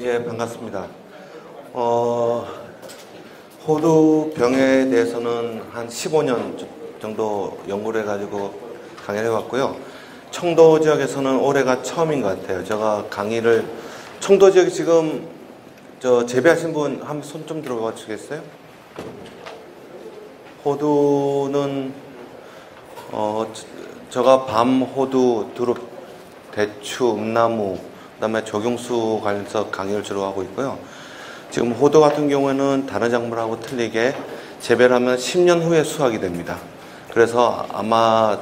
예, 반갑습니다. 호두병에 대해서는 한 15년 정도 연구를 해가지고 강의를 해왔고요. 청도 지역에서는 올해가 처음인 것 같아요. 제가 강의를, 청도 지역에 지금 재배하신 분 한 손 좀 들어봐 주시겠어요? 호두는, 제가 밤 호두, 두릅, 대추, 음나무, 그 다음에 조경수 관련해서 강의를 주로 하고 있고요. 지금 호두 같은 경우에는 다른 작물하고 틀리게 재배를 하면 10년 후에 수확이 됩니다. 그래서 아마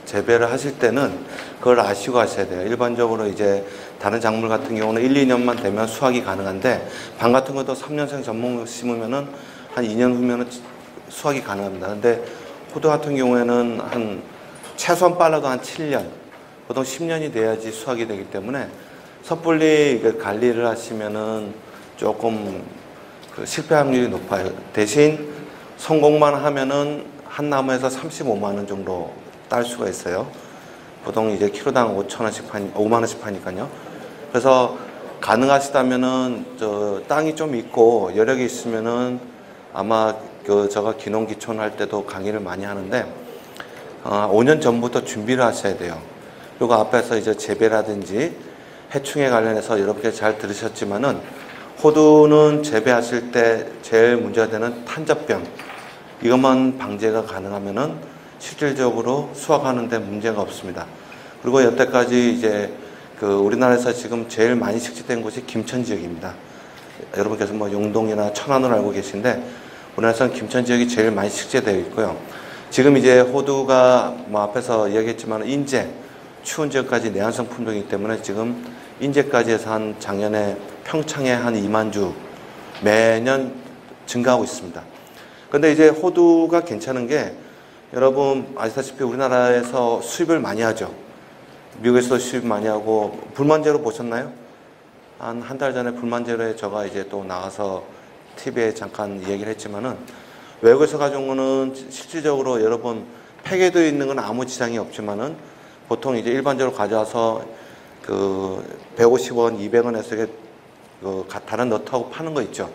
재배를 하실 때는 그걸 아시고 하셔야 돼요. 일반적으로 이제 다른 작물 같은 경우는 1, 2년만 되면 수확이 가능한데, 밤 같은 것도 3년생 전목 심으면은 한 2년 후면은 수확이 가능합니다. 근데 호두 같은 경우에는 한 최소한 빨라도 한 7년, 보통 10년이 돼야지 수확이 되기 때문에 섣불리 관리를 하시면은 조금 실패 확률이 높아요. 대신 성공만 하면은 한 나무에서 35만 원 정도 딸 수가 있어요. 보통 이제 키로당 5만 원씩 파니까요. 그래서 가능하시다면은 땅이 좀 있고 여력이 있으면은 아마 제가 기농기촌 할 때도 강의를 많이 하는데 5년 전부터 준비를 하셔야 돼요. 그리고 앞에서 이제 재배라든지 해충에 관련해서 여러분께 잘 들으셨지만은 호두는 재배하실 때 제일 문제가 되는 탄저병, 이것만 방제가 가능하면은 실질적으로 수확하는데 문제가 없습니다. 그리고 여태까지 이제 우리나라에서 지금 제일 많이 식재된 곳이 김천 지역입니다. 여러분께서 뭐 용동이나 천안으로 알고 계신데 우리나라에서는 김천 지역이 제일 많이 식재되어 있고요. 지금 이제 호두가 뭐 앞에서 이야기했지만 인제 추운 지역까지 내한성 품종이기 때문에 지금 인제까지 해서 한 작년에 평창에 한 2만 주 매년 증가하고 있습니다. 근데 이제 호두가 괜찮은 게 여러분 아시다시피 우리나라에서 수입을 많이 하죠. 미국에서 수입 많이 하고 불만제로 보셨나요? 한 달 전에 불만제로에 제가 이제 또 나가서 TV에 잠깐 얘기를 했지만은 외국에서 가져온 거는 실질적으로 여러분 팩에도 있는 건 아무 지장이 없지만은 보통 이제 일반적으로 가져와서 150원, 200원에서 다른 너트하고 파는 거 있죠.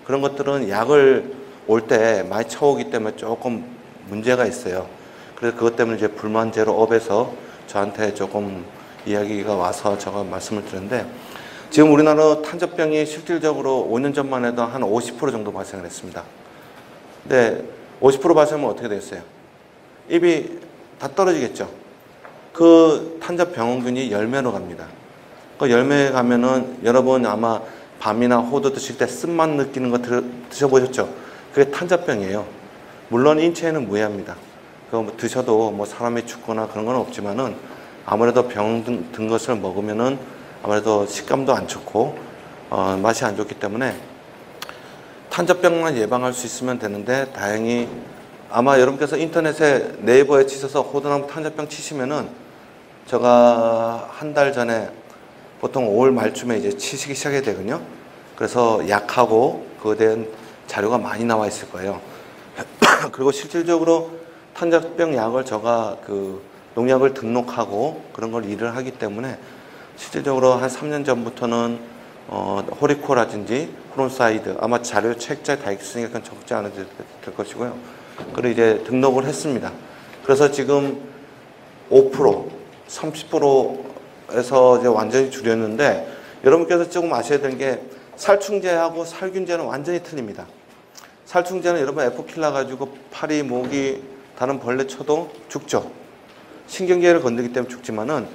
그런 것들은 약을 올 때 많이 쳐오기 때문에 조금 문제가 있어요. 그래서 그것 때문에 이제 불만제로 업에서 저한테 조금 이야기가 와서 제가 말씀을 드렸는데, 지금 우리나라 탄저병이 실질적으로 5년 전만 해도 한 50% 정도 발생을 했습니다. 근데 50% 발생하면 어떻게 됐어요? 입이 다 떨어지겠죠. 그 탄저병원균이 열매로 갑니다. 그 열매에 가면은 여러분 아마 밤이나 호두 드실 때 쓴맛 느끼는 거 드셔보셨죠? 그게 탄저병이에요. 물론 인체에는 무해합니다. 그거 뭐 드셔도 뭐 사람이 죽거나 그런 건 없지만은 아무래도 병 든 것을 먹으면은 아무래도 식감도 안 좋고 맛이 안 좋기 때문에 탄저병만 예방할 수 있으면 되는데, 다행히 아마 여러분께서 인터넷에 네이버에 치셔서 호두나무 탄저병 치시면은 제가 한 달 전에 보통 5월 말쯤에 이제 치시기 시작이 되거든요. 그래서 약하고 그거에 대한 자료가 많이 나와 있을 거예요. 그리고 실질적으로 탄저병 약을 제가 농약을 등록하고 그런 걸 일을 하기 때문에 실질적으로 한 3년 전부터는 호리코라든지 프론사이드, 아마 자료 책자에 다 있으니까 적지 않아도 될 것이고요. 그리고 이제 등록을 했습니다. 그래서 지금 5%, 30%에서 이제 완전히 줄였는데, 여러분께서 조금 아셔야 되는 게 살충제하고 살균제는 완전히 틀립니다. 살충제는 여러분 에포킬라 가지고 파리, 모기, 다른 벌레 쳐도 죽죠. 신경계를 건드리기 때문에 죽지만은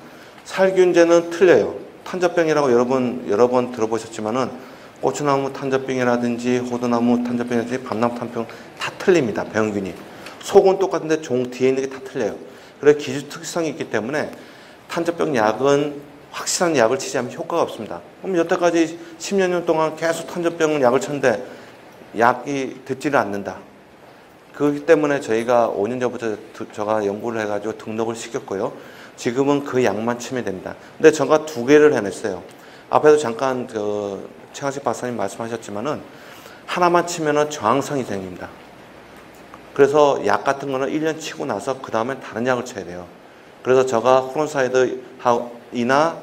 살균제는 틀려요. 탄저병이라고 여러 번 들어보셨지만은 고추나무 탄저병이라든지 호두나무 탄저병이라든지 밤나무 탄저병 다 틀립니다. 병균이. 속은 똑같은데 종 뒤에 있는 게 다 틀려요. 그래서 기주 특성이 있기 때문에 탄저병 약은 확실한 약을 치지 않으면 효과가 없습니다. 그럼 여태까지 10여 년 동안 계속 탄저병 약을 쳤는데 약이 듣지를 않는다. 그렇기 때문에 저희가 5년 전부터 제가 연구를 해가지고 등록을 시켰고요. 지금은 그 약만 치면 됩니다. 근데 제가 2개를 해냈어요. 앞에도 잠깐 최강식 박사님 말씀하셨지만은 하나만 치면은 저항성이 생깁니다. 그래서 약 같은 거는 1년 치고 나서 그 다음에 다른 약을 쳐야 돼요. 그래서 제가 호론사이드이나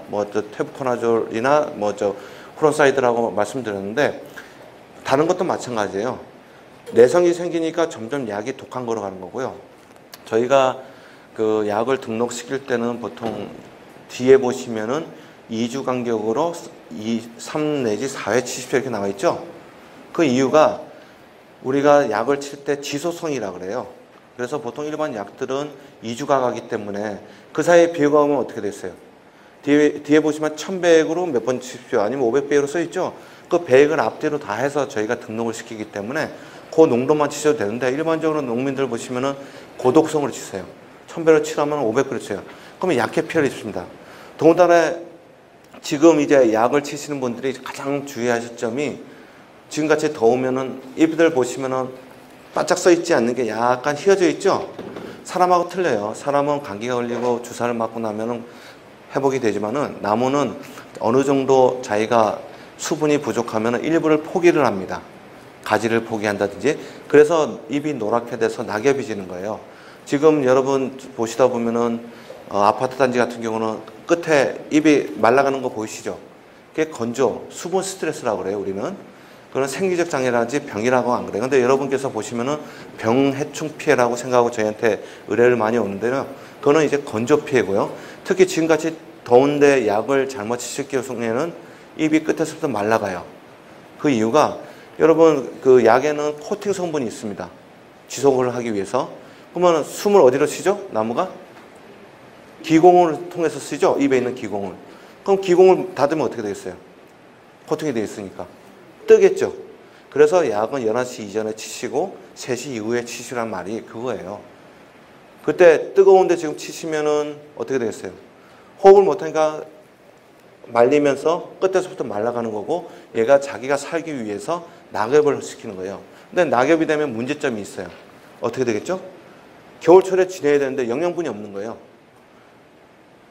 테부코나졸이나 프론사이드라고 말씀드렸는데 다른 것도 마찬가지예요. 내성이 생기니까 점점 약이 독한 거로 가는 거고요. 저희가 그 약을 등록시킬 때는 보통 뒤에 보시면은 2주 간격으로 3 내지 4회 치십시오 이렇게 나와 있죠. 그 이유가 우리가 약을 칠 때 지소성이라 그래요. 그래서 보통 일반 약들은 2주가 가기 때문에 그 사이에 비교가 오면 어떻게 됐어요? 뒤에 보시면 1000배액으로 몇 번 치십시오 아니면 500배액으로 써 있죠. 그 배액을 앞뒤로 다 해서 저희가 등록을 시키기 때문에 그 농도만 치셔도 되는데 일반적으로 농민들 보시면은 고독성으로 치세요. 1000배로 치라면 500배로 쳐요. 그러면 약해 피해를 입습니다. 더군다나 지금 이제 약을 치시는 분들이 가장 주의하실 점이 지금같이 더우면은 잎들 보시면은 바짝 써 있지 않는 게 약간 휘어져 있죠. 사람하고 틀려요. 사람은 감기가 걸리고 주사를 맞고 나면은 회복이 되지만은 나무는 어느 정도 자기가 수분이 부족하면은 일부를 포기를 합니다. 가지를 포기한다든지. 그래서 잎이 노랗게 돼서 낙엽이 지는 거예요. 지금 여러분 보시다 보면은 아파트 단지 같은 경우는 끝에 잎이 말라가는 거 보이시죠? 그게 건조, 수분 스트레스라고 그래요, 우리는. 그건 생리적 장애라든지 병이라고 안 그래요. 근데 여러분께서 보시면은 병해충 피해라고 생각하고 저희한테 의뢰를 많이 오는데요. 그거는 이제 건조 피해고요. 특히 지금같이 더운데 약을 잘못 치실 경우에는 잎이 끝에서부터 말라가요. 그 이유가 여러분 그 약에는 코팅 성분이 있습니다. 지속을 하기 위해서. 그러면 숨을 어디로 쉬죠? 나무가? 기공을 통해서 쓰죠? 입에 있는 기공을. 그럼 기공을 닫으면 어떻게 되겠어요? 코팅이 되어 있으니까. 뜨겠죠? 그래서 약은 11시 이전에 치시고 3시 이후에 치시란 말이 그거예요. 그때 뜨거운데 지금 치시면은 어떻게 되겠어요? 호흡을 못하니까 말리면서 끝에서부터 말라가는 거고 얘가 자기가 살기 위해서 낙엽을 시키는 거예요. 근데 낙엽이 되면 문제점이 있어요. 어떻게 되겠죠? 겨울철에 지내야 되는데 영양분이 없는 거예요.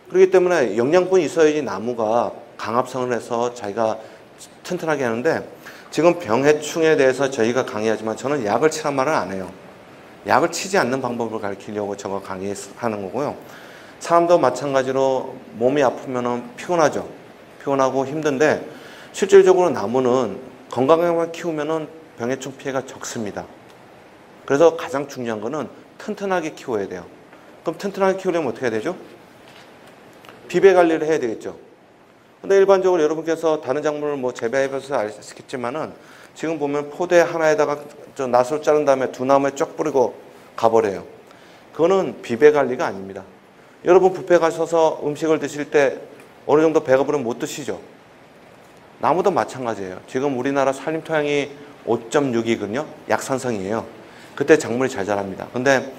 그렇기 때문에 영양분이 있어야지 나무가 강압성을 해서 자기가 튼튼하게 하는데 지금 병해충에 대해서 저희가 강의하지만 저는 약을 치란 말은 안 해요. 약을 치지 않는 방법을 가르치려고 저거 강의하는 거고요. 사람도 마찬가지로 몸이 아프면 피곤하죠. 피곤하고 힘든데 실질적으로 나무는 건강하게만 키우면 병해충 피해가 적습니다. 그래서 가장 중요한 거는 튼튼하게 키워야 돼요. 그럼 튼튼하게 키우려면 어떻게 해야 되죠? 비배 관리를 해야 되겠죠. 근데 일반적으로 여러분께서 다른 작물을 뭐 재배해봐서 아시겠지만은 지금 보면 포대 하나에다가 저 낫을 자른 다음에 두 나무에 쫙 뿌리고 가버려요. 그거는 비배 관리가 아닙니다. 여러분 뷔페 가셔서 음식을 드실 때 어느 정도 배가 부르면 못 드시죠? 나무도 마찬가지예요. 지금 우리나라 산림 토양이 5.6이거든요. 약산성이에요. 그때 작물이 잘 자랍니다. 근데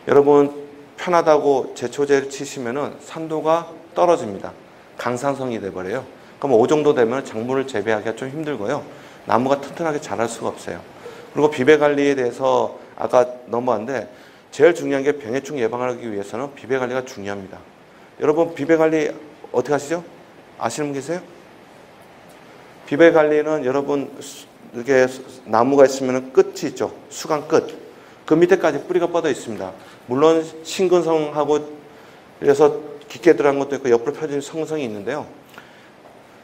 여러분 편하다고 제초제를 치시면은 산도가 떨어집니다. 강산성이 돼버려요. 그럼 5 정도 되면 작물을 재배하기가 좀 힘들고요. 나무가 튼튼하게 자랄 수가 없어요. 그리고 비배 관리에 대해서 아까 넘어왔는데 제일 중요한 게 병해충 예방하기 위해서는 비배 관리가 중요합니다. 여러분 비배 관리 어떻게 하시죠? 아시는 분 계세요? 비배 관리는 여러분 이렇게 나무가 있으면 끝이 있죠. 수간 끝. 그 밑에까지 뿌리가 뻗어 있습니다. 물론 신근성하고 그래서 깊게 들어간 것도 있고 옆으로 펴진 성성이 있는데요.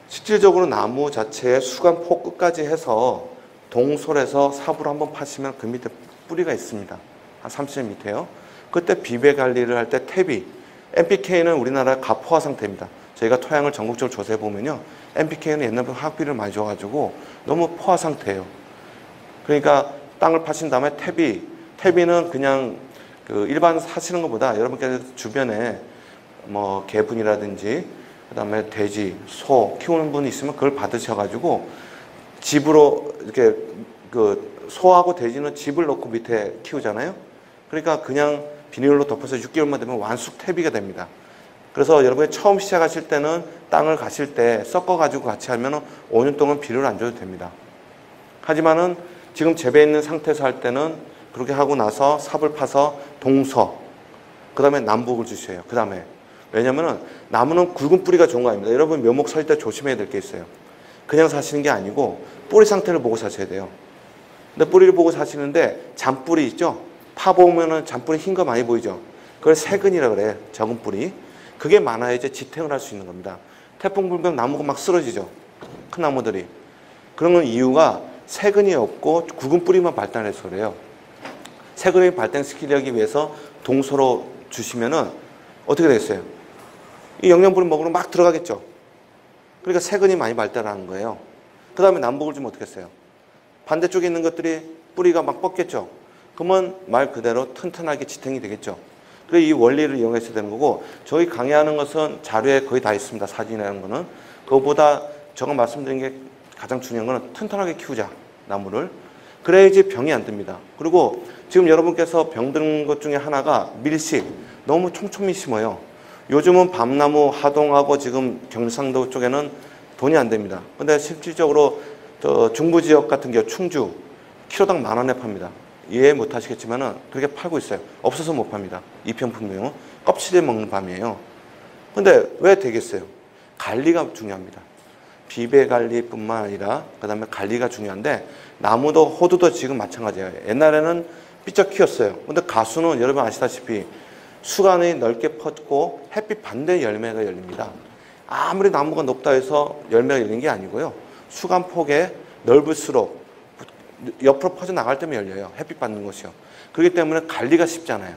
실질적으로 나무 자체의 수간 폭 끝까지 해서 동솔에서 삽으로 한번 파시면 그 밑에 뿌리가 있습니다. 한 30cm요. 그때 비배 관리를 할 때 퇴비, NPK는 우리나라 가포화 상태입니다. 저희가 토양을 전국적으로 조사해 보면요, NPK는 옛날부터 화학비를 많이 줘가지고 너무 포화 상태예요. 그러니까 땅을 파신 다음에 퇴비는 그냥 그 일반 사시는 것보다 여러분께서 주변에 뭐 개분이라든지 그다음에 돼지, 소 키우는 분이 있으면 그걸 받으셔가지고 집으로 이렇게 그 소하고 돼지는 집을 넣고 밑에 키우잖아요. 그러니까 그냥 비닐로 덮어서 6개월만 되면 완숙 퇴비가 됩니다. 그래서 여러분이 처음 시작하실 때는 땅을 가실 때 섞어가지고 같이 하면 5년 동안 비료를 안 줘도 됩니다. 하지만은 지금 재배 있는 상태에서 할 때는 그렇게 하고 나서 삽을 파서 동서, 그 다음에 남북을 주셔요. 그 다음에 왜냐면은 나무는 굵은 뿌리가 좋은 거 아닙니다. 여러분 묘목 살 때 조심해야 될 게 있어요. 그냥 사시는 게 아니고 뿌리 상태를 보고 사셔야 돼요. 근데 뿌리를 보고 사시는데 잔뿌리 있죠? 파 보면은 잔뿌리 흰 거 많이 보이죠? 그걸 세근이라 그래. 적은 뿌리. 그게 많아야 이제 지탱을 할 수 있는 겁니다. 태풍 불면 나무가 막 쓰러지죠? 큰 나무들이. 그런 건 이유가 세근이 없고 굵은 뿌리만 발달해서 그래요. 세근을 발달시키기 위해서 동서로 주시면은 어떻게 되겠어요? 이 영양분을 먹으러 막 들어가겠죠. 그러니까 세근이 많이 발달하는 거예요. 그 다음에 남북을 주면 어떻게 했어요? 반대쪽에 있는 것들이 뿌리가 막 뻗겠죠. 그러면 말 그대로 튼튼하게 지탱이 되겠죠. 그래서 이 원리를 이용해서 되는 거고, 저희 강의하는 것은 자료에 거의 다 있습니다. 사진이라는 거는. 그거보다 제가 말씀드린 게 가장 중요한 거는 튼튼하게 키우자, 나무를. 그래야지 병이 안 듭니다. 그리고 지금 여러분께서 병드는 것 중에 하나가 밀식. 너무 촘촘히 심어요. 요즘은 밤나무, 하동하고 지금 경상도 쪽에는 돈이 안 됩니다. 근데 실질적으로 저 중부 지역 같은 경우 충주 키로당 10,000원에 팝니다. 이해 못 하시겠지만은 그렇게 팔고 있어요. 없어서 못 팝니다. 이편품명은 껍질에 먹는 밤이에요. 근데 왜 되겠어요? 관리가 중요합니다. 비배 관리뿐만 아니라 그 다음에 관리가 중요한데, 나무도 호두도 지금 마찬가지예요. 옛날에는 삐쩍 키웠어요. 근데 가수는 여러분 아시다시피 수간이 넓게 뻗고 햇빛 반대 열매가 열립니다. 아무리 나무가 높다 해서 열매가 열리는 게 아니고요. 수간 폭에 넓을수록 옆으로 퍼져나갈 때면 열려요. 햇빛 받는 것이요. 그렇기 때문에 관리가 쉽잖아요.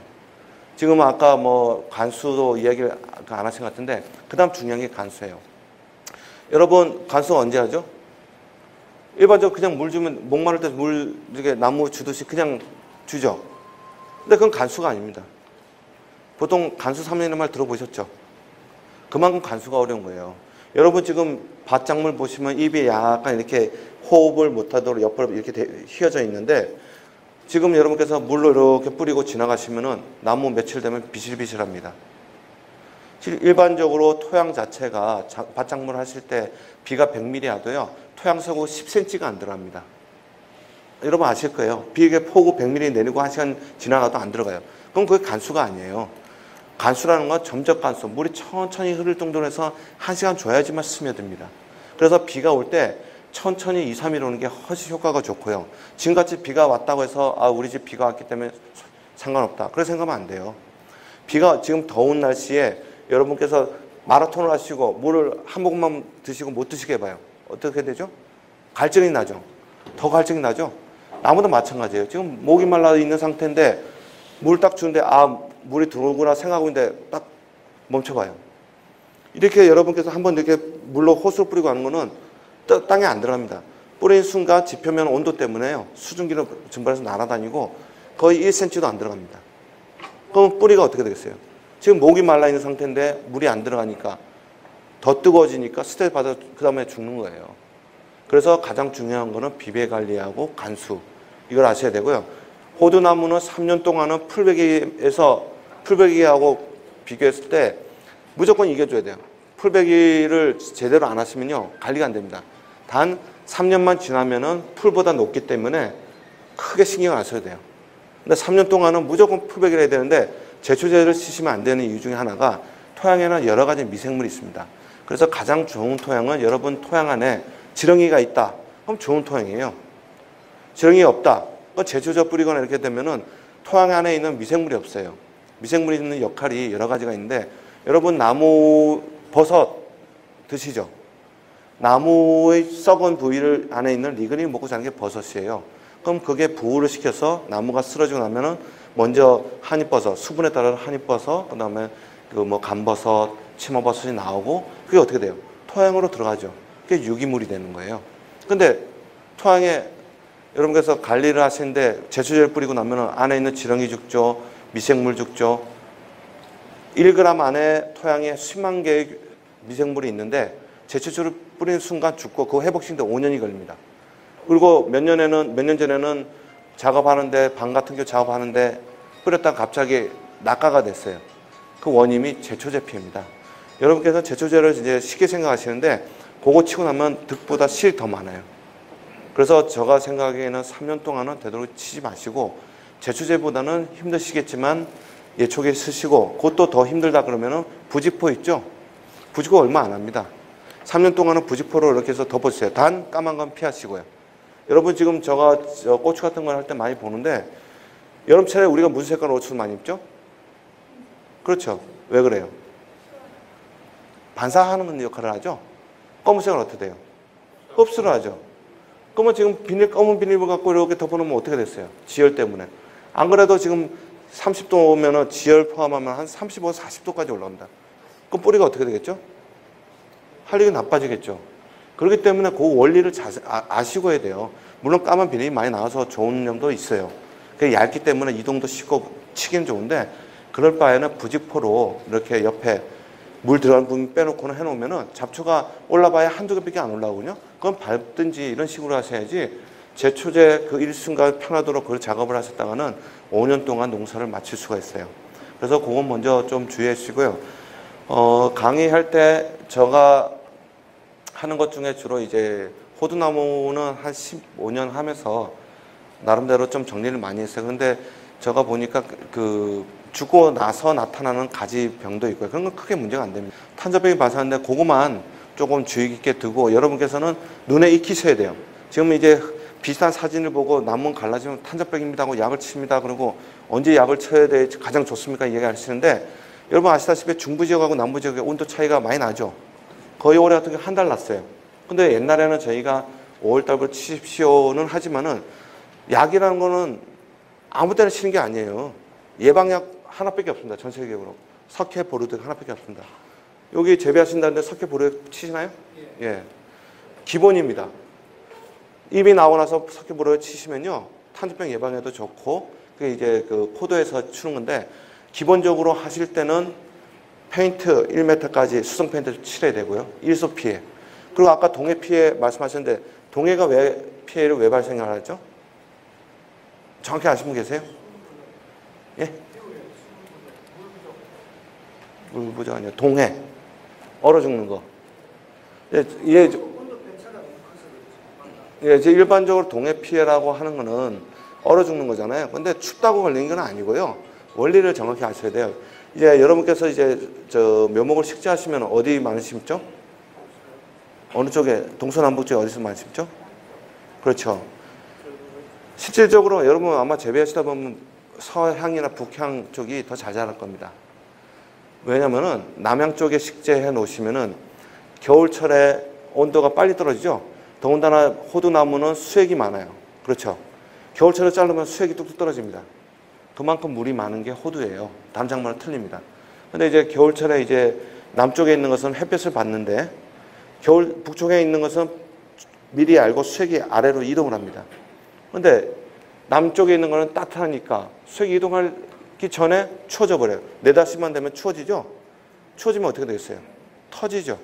지금 아까 뭐 간수도 이야기를 안 하신 것 같은데, 그 다음 중요한 게 간수예요. 여러분, 간수 언제 하죠? 일반적으로 그냥 물 주면, 목마를 때 물, 이렇게 나무 주듯이 그냥 주죠. 근데 그건 간수가 아닙니다. 보통 간수 3년이라는 말 들어보셨죠? 그만큼 간수가 어려운 거예요. 여러분 지금 밭작물 보시면 입이 약간 이렇게 호흡을 못하도록 옆으로 이렇게 휘어져 있는데, 지금 여러분께서 물로 이렇게 뿌리고 지나가시면은 나무 며칠 되면 비실비실합니다. 일반적으로 토양 자체가 밭작물 하실 때 비가 100mm 와도요, 토양석고 10cm가 안 들어갑니다. 여러분 아실 거예요. 비의 폭우 100mm 내리고 1시간 지나가도 안 들어가요. 그럼 그게 간수가 아니에요. 간수라는 건 점적 간수, 물이 천천히 흐를 정도로 해서 1시간 줘야지만 스며듭니다. 그래서 비가 올 때 천천히 2, 3일 오는 게 훨씬 효과가 좋고요. 지금같이 비가 왔다고 해서 우리 집 비가 왔기 때문에 상관없다, 그렇게 생각하면 안 돼요. 비가 지금 더운 날씨에 여러분께서 마라톤을 하시고 물을 한 모금만 드시고 못 드시게 해봐요. 어떻게 되죠? 갈증이 나죠. 더 갈증이 나죠. 나무도 마찬가지예요. 지금 목이 말라 있는 상태인데 물 딱 주는데 물이 들어오구나 생각하고 있는데 딱 멈춰봐요. 이렇게 여러분께서 한번 이렇게 물로 호수로 뿌리고 하는 거는 땅에 안 들어갑니다. 뿌리는 순간 지표면 온도 때문에요, 수증기로 증발해서 날아다니고 거의 1cm도 안 들어갑니다. 그럼 뿌리가 어떻게 되겠어요? 지금 목이 말라 있는 상태인데 물이 안 들어가니까 더 뜨거워지니까 스트레스 받아서 그 다음에 죽는 거예요. 그래서 가장 중요한 거는 비배 관리하고 간수, 이걸 아셔야 되고요. 호두나무는 3년 동안은 풀베기하고 비교했을 때 무조건 이겨줘야 돼요. 풀베기를 제대로 안 하시면요, 관리가 안 됩니다. 단 3년만 지나면은 풀보다 높기 때문에 크게 신경을 안 써야 돼요. 근데 3년 동안은 무조건 풀베기를 해야 되는데, 제초제를 쓰시면 안 되는 이유 중에 하나가 토양에는 여러 가지 미생물이 있습니다. 그래서 가장 좋은 토양은 여러분 토양 안에 지렁이가 있다, 그럼 좋은 토양이에요. 지렁이 없다, 제초제 뿌리거나 이렇게 되면은 토양 안에 있는 미생물이 없어요. 미생물이 있는 역할이 여러 가지가 있는데, 여러분 나무 버섯 드시죠? 나무의 썩은 부위를 안에 있는 리그닌을 먹고 자는 게 버섯이에요. 그럼 그게 부우를 시켜서 나무가 쓰러지고 나면은 먼저 한입버섯, 수분에 따라서 한입버섯, 그 다음에 감버섯, 치마버섯이 나오고, 그게 어떻게 돼요? 토양으로 들어가죠. 그게 유기물이 되는 거예요. 근데 토양에 여러분께서 관리를 하시는데 제초제를 뿌리고 나면은 안에 있는 지렁이 죽죠, 미생물 죽죠. 1g 안에 토양에 10만 개의 미생물이 있는데 제초제를 뿌리는 순간 죽고, 그거 회복시키는데 5년이 걸립니다. 그리고 몇 년 전에는 작업하는데, 방 같은 경우 작업하는데 뿌렸다가 갑자기 낙하가 됐어요. 그 원인이 제초제 피해입니다. 여러분께서 제초제를 이제 쉽게 생각하시는데, 그거 치고 나면 득보다 실이 더 많아요. 그래서 제가 생각하기에는 3년 동안은 되도록 치지 마시고, 제초제보다는 힘드시겠지만 예초기에 쓰시고, 그것도 더 힘들다 그러면은 부직포 있죠? 부직포 얼마 안 합니다. 3년 동안은 부직포로 이렇게 해서 덮어주세요. 단 까만 건 피하시고요. 여러분 지금 제가 고추 같은 걸 할 때 많이 보는데, 여름철에 우리가 무슨 색깔 옷을 많이 입죠? 그렇죠. 왜 그래요? 반사하는 역할을 하죠. 검은색은 어떻게 돼요? 흡수를 하죠. 그러면 지금 검은 비닐을 갖고 이렇게 덮어놓으면 어떻게 됐어요? 지열 때문에. 안 그래도 지금 30도 오면은 지열 포함하면 한 35, 40도까지 올라옵니다. 그럼 뿌리가 어떻게 되겠죠? 활력이 나빠지겠죠. 그렇기 때문에 그 원리를 아시고 해야 돼요. 물론 까만 비닐이 많이 나와서 좋은 점도 있어요. 그게 얇기 때문에 이동도 쉽고 치기는 좋은데 그럴 바에는 부직포로 이렇게 옆에 물 들어가는 부분 빼놓고는 해놓으면은 잡초가 올라봐야 한두 개밖에 안 올라오거든요. 그건 밟든지 이런 식으로 하셔야지 제초제 그 일순간 편하도록 그 작업을 하셨다가는 5년 동안 농사를 마칠 수가 있어요. 그래서 그건 먼저 좀 주의해 주시고요. 강의할 때 제가 하는 것 중에 주로 이제 호두나무는 한 15년 하면서 나름대로 좀 정리를 많이 했어요. 근데 제가 보니까 그 죽고 나서 나타나는 가지병도 있고요. 그런 건 크게 문제가 안 됩니다. 탄저병이 발생하는데 그것만 조금 주의 깊게 두고 여러분께서는 눈에 익히셔야 돼요. 지금 이제 비슷한 사진을 보고 나무는 갈라지면 탄저병입니다 하고 약을 칩니다. 그리고 언제 약을 쳐야 돼 가장 좋습니까? 얘기하시는데 여러분 아시다시피 중부지역하고 남부지역의 온도 차이가 많이 나죠. 거의 올해 같은 경우 한 달 났어요. 근데 옛날에는 저희가 5월달부터 치십시오는 하지만은 약이라는 거는 아무 때나 치는 게 아니에요. 예방약 하나밖에 없습니다. 전 세계적으로. 석회보르드 하나밖에 없습니다. 여기 재배하신다는데 석회보르드 치시나요? 예. 기본입니다. 입이 나오고 나서 석회보르드 치시면요. 탄저병 예방에도 좋고 그게 이제 그 포도에서 추는 건데 기본적으로 하실 때는 페인트 1m까지 수성 페인트 칠해야 되고요. 일소 피해. 그리고 아까 동해 피해 말씀하셨는데 동해가 왜 피해를 왜 발생하죠? 정확히 아시는 분 계세요? 예? 물 부족 아니에요. 동해. 얼어 죽는 거. 예, 이제 일반적으로 동해 피해라고 하는 거는 얼어 죽는 거잖아요. 근데 춥다고 걸리는 건 아니고요. 원리를 정확히 아셔야 돼요. 이제 여러분께서 이제 저 묘목을 식재하시면 어디 많이 심죠? 어느 쪽에 동서남북 쪽에 어디서 많이 심죠? 그렇죠. 실질적으로 여러분 아마 재배하시다 보면 서향이나 북향 쪽이 더 잘 자랄 겁니다. 왜냐면은 남향 쪽에 식재해 놓으시면은 겨울철에 온도가 빨리 떨어지죠. 더군다나 호두나무는 수액이 많아요. 그렇죠. 겨울철에 자르면 수액이 뚝뚝 떨어집니다. 그만큼 물이 많은 게 호두예요. 다른 작물은 틀립니다. 근데 이제 겨울철에 이제 남쪽에 있는 것은 햇볕을 받는데 겨울 북쪽에 있는 것은 미리 알고 수액이 아래로 이동을 합니다. 근데 남쪽에 있는 거는 따뜻하니까 수액이 이동하기 전에 추워져 버려요. 4-5시만 되면 추워지죠? 추워지면 어떻게 되겠어요? 터지죠.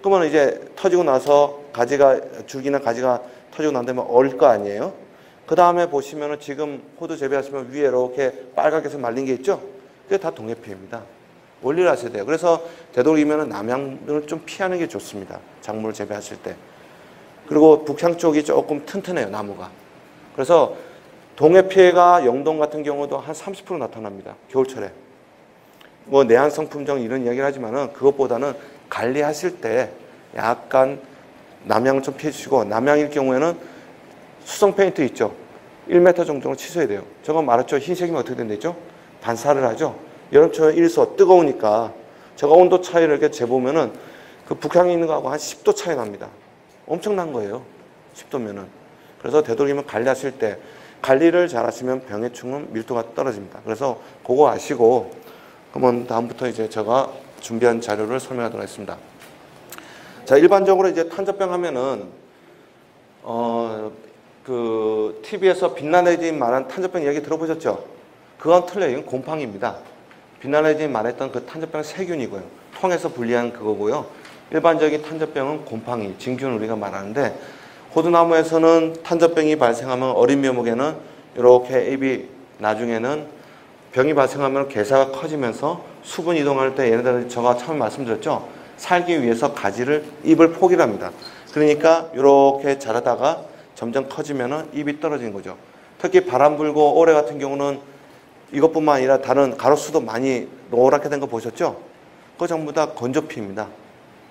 그러면 이제 터지고 나서 가지가, 줄기나 가지가 터지고 난 다음에 얼 거 아니에요? 그 다음에 보시면은 지금 호두 재배하시면 위에 이렇게 빨갛게 해서 말린 게 있죠? 그게 다 동해피해입니다. 원리를 아셔야 돼요. 그래서 되도록이면 남향을 좀 피하는 게 좋습니다. 작물을 재배하실 때. 그리고 북향 쪽이 조금 튼튼해요, 나무가. 그래서 동해피해가 영동 같은 경우도 한 30% 나타납니다. 겨울철에. 뭐 내한성 품종 이런 이야기를 하지만은 그것보다는 관리하실 때 약간 남향을 좀 피해 주시고 남향일 경우에는 수성 페인트 있죠. 1m 정도로 치셔야 돼요. 저거 말했죠. 흰색이면 어떻게 된다죠? 반사를 하죠. 여름철에 일소 뜨거우니까 저거 온도 차이를 이렇게 재보면은 그 북향에 있는 거하고 한 10도 차이 납니다. 엄청난 거예요. 10도면은. 그래서 되도록이면 관리하실 때 관리를 잘 하시면 병해충은 밀도가 떨어집니다. 그래서 그거 아시고 그러면 다음부터 이제 제가 준비한 자료를 설명하도록 하겠습니다. 자, 일반적으로 이제 탄저병 하면은 그 TV에서 빛나래진 말한 탄저병 얘기 들어보셨죠? 그건 틀려요. 이건 곰팡이입니다. 빛나래진 말했던 그 탄저병 세균이고요. 통에서 분리한 그거고요. 일반적인 탄저병은 곰팡이, 진균 우리가 말하는데 호두나무에서는 탄저병이 발생하면 어린 묘목에는 이렇게 잎이 나중에는 병이 발생하면 괴사가 커지면서 수분 이동할 때 얘네들 제가 처음에 말씀드렸죠. 살기 위해서 가지를 잎을 포기를 합니다. 그러니까 이렇게 자라다가 점점 커지면은 잎이 떨어지는 거죠. 특히 바람 불고 올해 같은 경우는 이것뿐만 아니라 다른 가로수도 많이 노랗게 된 거 보셨죠? 그거 전부 다 건조피입니다.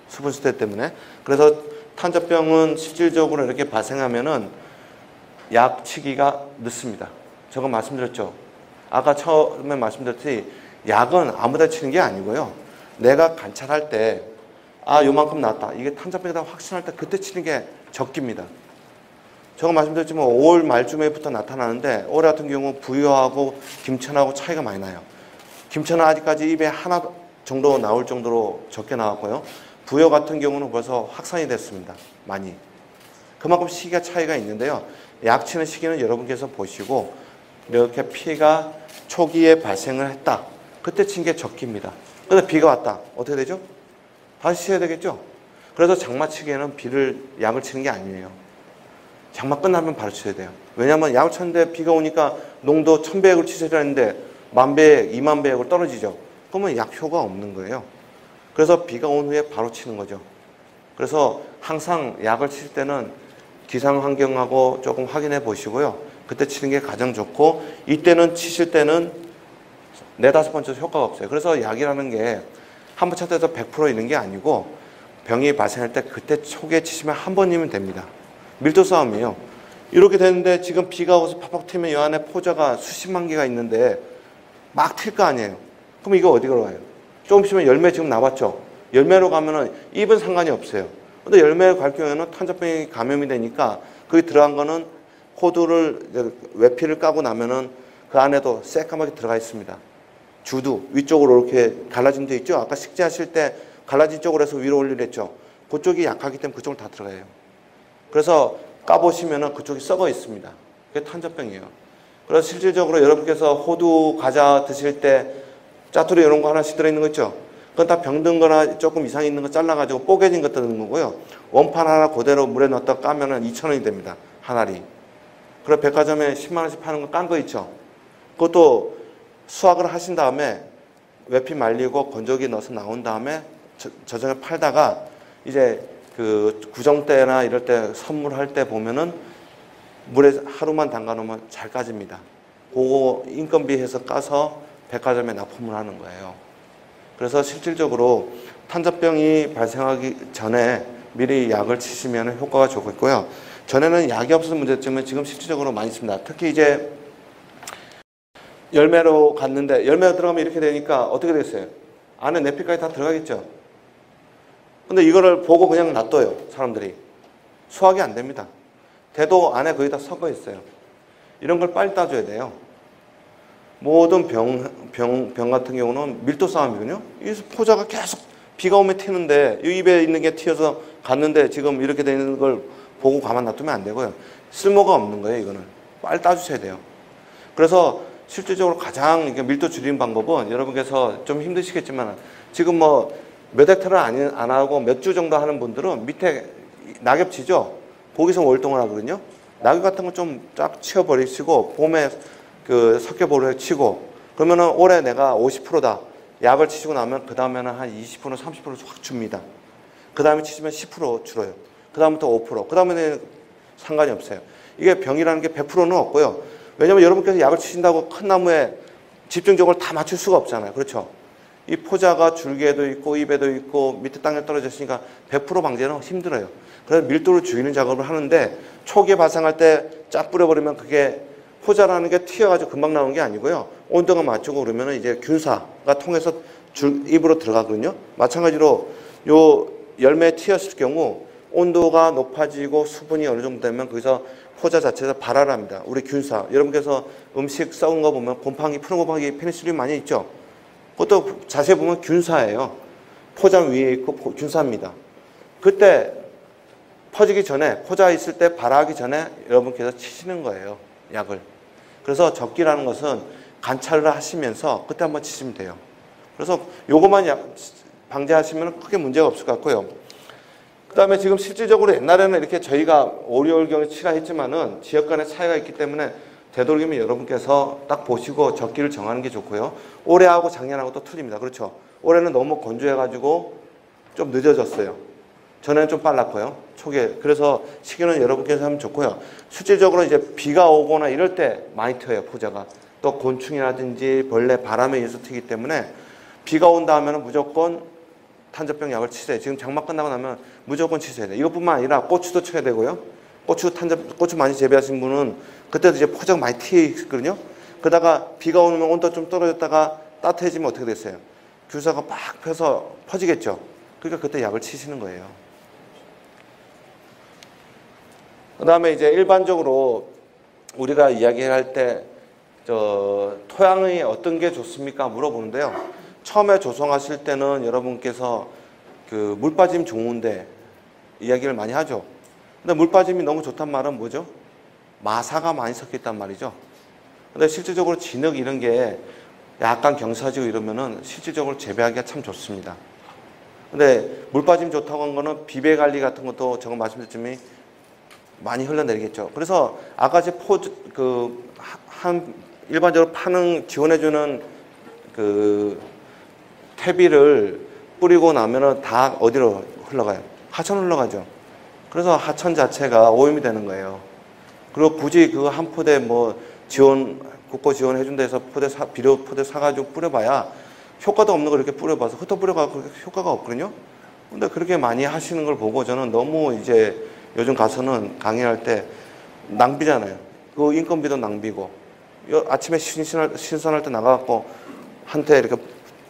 수분 수대 때문에. 그래서 탄저병은 실질적으로 이렇게 발생하면은 약 치기가 늦습니다. 저거 말씀드렸죠? 아까 처음에 말씀드렸듯이 약은 아무데나 치는 게 아니고요. 내가 관찰할 때 아, 요만큼 났다. 이게 탄저병이다 확신할 때 그때 치는 게 적기입니다. 제가 말씀드렸지만 5월 말쯤에부터 나타나는데 올해 같은 경우 부여하고 김천하고 차이가 많이 나요. 김천은 아직까지 입에 하나 정도 나올 정도로 적게 나왔고요. 부여 같은 경우는 벌써 확산이 됐습니다. 많이. 그만큼 시기가 차이가 있는데요. 약 치는 시기는 여러분께서 보시고 이렇게 피가 초기에 발생을 했다. 그때 친 게 적기입니다. 근데 비가 왔다. 어떻게 되죠? 다시 쳐야 되겠죠? 그래서 장마치기에는 약을 치는 게 아니에요. 장마 끝나면 바로 쳐야 돼요. 왜냐하면 약을 쳤는데 비가 오니까 농도 1000배역을 치셔야 하는데 10,000배역, 20,000배역을 떨어지죠. 그러면 약 효과가 없는 거예요. 그래서 비가 온 후에 바로 치는 거죠. 그래서 항상 약을 칠 때는 기상 환경하고 조금 확인해 보시고요. 그때 치는 게 가장 좋고 이때는 치실 때는 4-5번 쳐도 효과가 없어요. 그래서 약이라는 게 한 번 쳤다 해서 100% 있는 게 아니고 병이 발생할 때 그때 초기에 치시면 한 번이면 됩니다. 밀도 싸움이에요. 이렇게 되는데 지금 비가 와서 팍팍 튀면 이 안에 포자가 수십만 개가 있는데 막 튈 거 아니에요. 그럼 이거 어디로 가요? 조금 있으면 열매 지금 나왔죠. 열매로 가면은 입은 상관이 없어요. 근데 열매로 갈 경우에는 탄저병이 감염이 되니까 거기 들어간 거는 호두를 외피를 까고 나면은 그 안에도 새까맣게 들어가 있습니다. 주두 위쪽으로 이렇게 갈라진 데 있죠. 아까 식재하실 때 갈라진 쪽으로 해서 위로 올리랬죠. 그쪽이 약하기 때문에 그쪽으로 다 들어가요. 그래서 까보시면은 그쪽이 썩어 있습니다. 그게 탄저병이에요. 그래서 실질적으로 여러분께서 호두 과자 드실 때 짜투리 이런 거 하나씩 들어있는 거 있죠. 그건 다 병든 거나 조금 이상이 있는 거 잘라가지고 뽀개진 것 드는 거고요. 원판 하나 그대로 물에 넣었다 까면은 2,000원이 됩니다. 한 알이. 그리고 백화점에 10만 원씩 파는 거 깐 거 있죠. 그것도 수확을 하신 다음에 외피 말리고 건조기 넣어서 나온 다음에 저녁에 팔다가 이제 그 구정 때나 이럴 때 선물할 때 보면은 물에 하루만 담가 놓으면 잘 까집니다. 그거 인건비 해서 까서 백화점에 납품을 하는 거예요. 그래서 실질적으로 탄저병이 발생하기 전에 미리 약을 치시면 효과가 좋겠고요. 전에는 약이 없어서 문제점은 지금 실질적으로 많이 있습니다. 특히 이제 열매로 갔는데 열매가 들어가면 이렇게 되니까 어떻게 됐어요? 안에 내피까지 다 들어가겠죠. 근데 이거를 보고 그냥 놔둬요. 사람들이. 수확이 안 됩니다. 대도 안에 거의 다 섞어 있어요. 이런 걸 빨리 따줘야 돼요. 모든 병 같은 경우는 밀도 싸움이거든요. 이 포자가 계속 비가 오면 튀는데 이 입에 있는 게 튀어서 갔는데 지금 이렇게 되는 걸 보고 가만 놔두면 안 되고요. 쓸모가 없는 거예요. 이거는. 빨리 따주셔야 돼요. 그래서 실질적으로 가장 밀도 줄이는 방법은 여러분께서 좀 힘드시겠지만 지금 뭐 몇 헥타를 안 하고 몇 주 정도 하는 분들은 밑에 낙엽 치죠? 거기서 월동을 하거든요. 낙엽 같은 거 좀 쫙 치워버리시고 봄에 그 석회보를 치고 그러면은 올해 내가 50%다. 약을 치시고 나면 그 다음에는 한 20%, 30% 확 줍니다. 그 다음에 치시면 10% 줄어요. 그 다음부터 5%. 그 다음에는 상관이 없어요. 이게 병이라는 게 100%는 없고요. 왜냐면 여러분께서 약을 치신다고 큰 나무에 집중적으로 다 맞출 수가 없잖아요. 그렇죠? 이 포자가 줄기에도 있고 입에도 있고 밑에 땅에 떨어졌으니까 100% 방제는 힘들어요. 그래서 밀도를 줄이는 작업을 하는데 초기에 발생할 때 쫙 뿌려버리면 그게 포자라는 게 튀어가지고 금방 나오는 게 아니고요. 온도가 맞추고 그러면 이제 균사가 통해서 입으로 들어가거든요. 마찬가지로 요 열매에 튀었을 경우 온도가 높아지고 수분이 어느 정도 되면 거기서 포자 자체에서 발활합니다. 우리 균사. 여러분께서 음식 썩은 거 보면 곰팡이, 푸른 곰팡이 페니실린 많이 있죠. 그것도 자세히 보면 균사예요. 포장 위에 있고 균사입니다. 그때 퍼지기 전에, 포자 있을 때 발화하기 전에 여러분께서 치시는 거예요. 약을. 그래서 적기라는 것은 관찰을 하시면서 그때 한번 치시면 돼요. 그래서 요것만 방제하시면 크게 문제가 없을 것 같고요. 그 다음에 지금 실질적으로 옛날에는 이렇게 저희가 5, 6월경에 치라 했지만은 지역 간의 차이가 있기 때문에 되도록이면 여러분께서 딱 보시고 적기를 정하는 게 좋고요. 올해하고 작년하고 또 틀립니다. 그렇죠? 올해는 너무 건조해가지고 좀 늦어졌어요. 전에는 좀 빨랐고요. 초기에. 그래서 시기는 여러분께서 하면 좋고요. 실질적으로 이제 비가 오거나 이럴 때 많이 튀어요, 포자가. 또 곤충이라든지 벌레, 바람에 의해서 튀기 때문에 비가 온다 하면 무조건 탄저병 약을 치세요. 지금 장마 끝나고 나면 무조건 치셔야 돼요. 이것뿐만 아니라 고추도 쳐야 되고요. 고추 많이 재배하신 분은 그때도 이제 포자가 많이 튀어 있거든요. 그러다가 비가 오면 온도 좀 떨어졌다가 따뜻해지면 어떻게 됐어요? 균사가 막 펴서 퍼지겠죠. 그러니까 그때 약을 치시는 거예요. 그 다음에 이제 일반적으로 우리가 이야기할 때 토양이 어떤 게 좋습니까? 물어보는데요. 처음에 조성하실 때는 여러분께서 그 물 빠짐 좋은데 이야기를 많이 하죠. 근데 물 빠짐이 너무 좋단 말은 뭐죠? 마사가 많이 섞여 있단 말이죠. 근데 실질적으로 진흙 이런 게 약간 경사지고 이러면은 실질적으로 재배하기가 참 좋습니다. 근데 물 빠짐 좋다고 한 거는 비배 관리 같은 것도 제가 말씀드렸지만 많이 흘러내리겠죠. 그래서 아까 제 일반적으로 파는 지원해주는 그 퇴비를 뿌리고 나면은 다 어디로 흘러가요? 하천 흘러가죠. 그래서 하천 자체가 오염이 되는 거예요. 그리고 굳이 그 한 포대 뭐 국고 지원해준 데서 비료 포대 사가지고 뿌려봐야 효과도 없는 걸 이렇게 뿌려봐서 흩어 뿌려가고 효과가 없거든요. 근데 그렇게 많이 하시는 걸 보고 저는 너무 이제 요즘 가서는 강의할 때 낭비잖아요. 그 인건비도 낭비고 아침에 신선할 때 나가갖고 한테 이렇게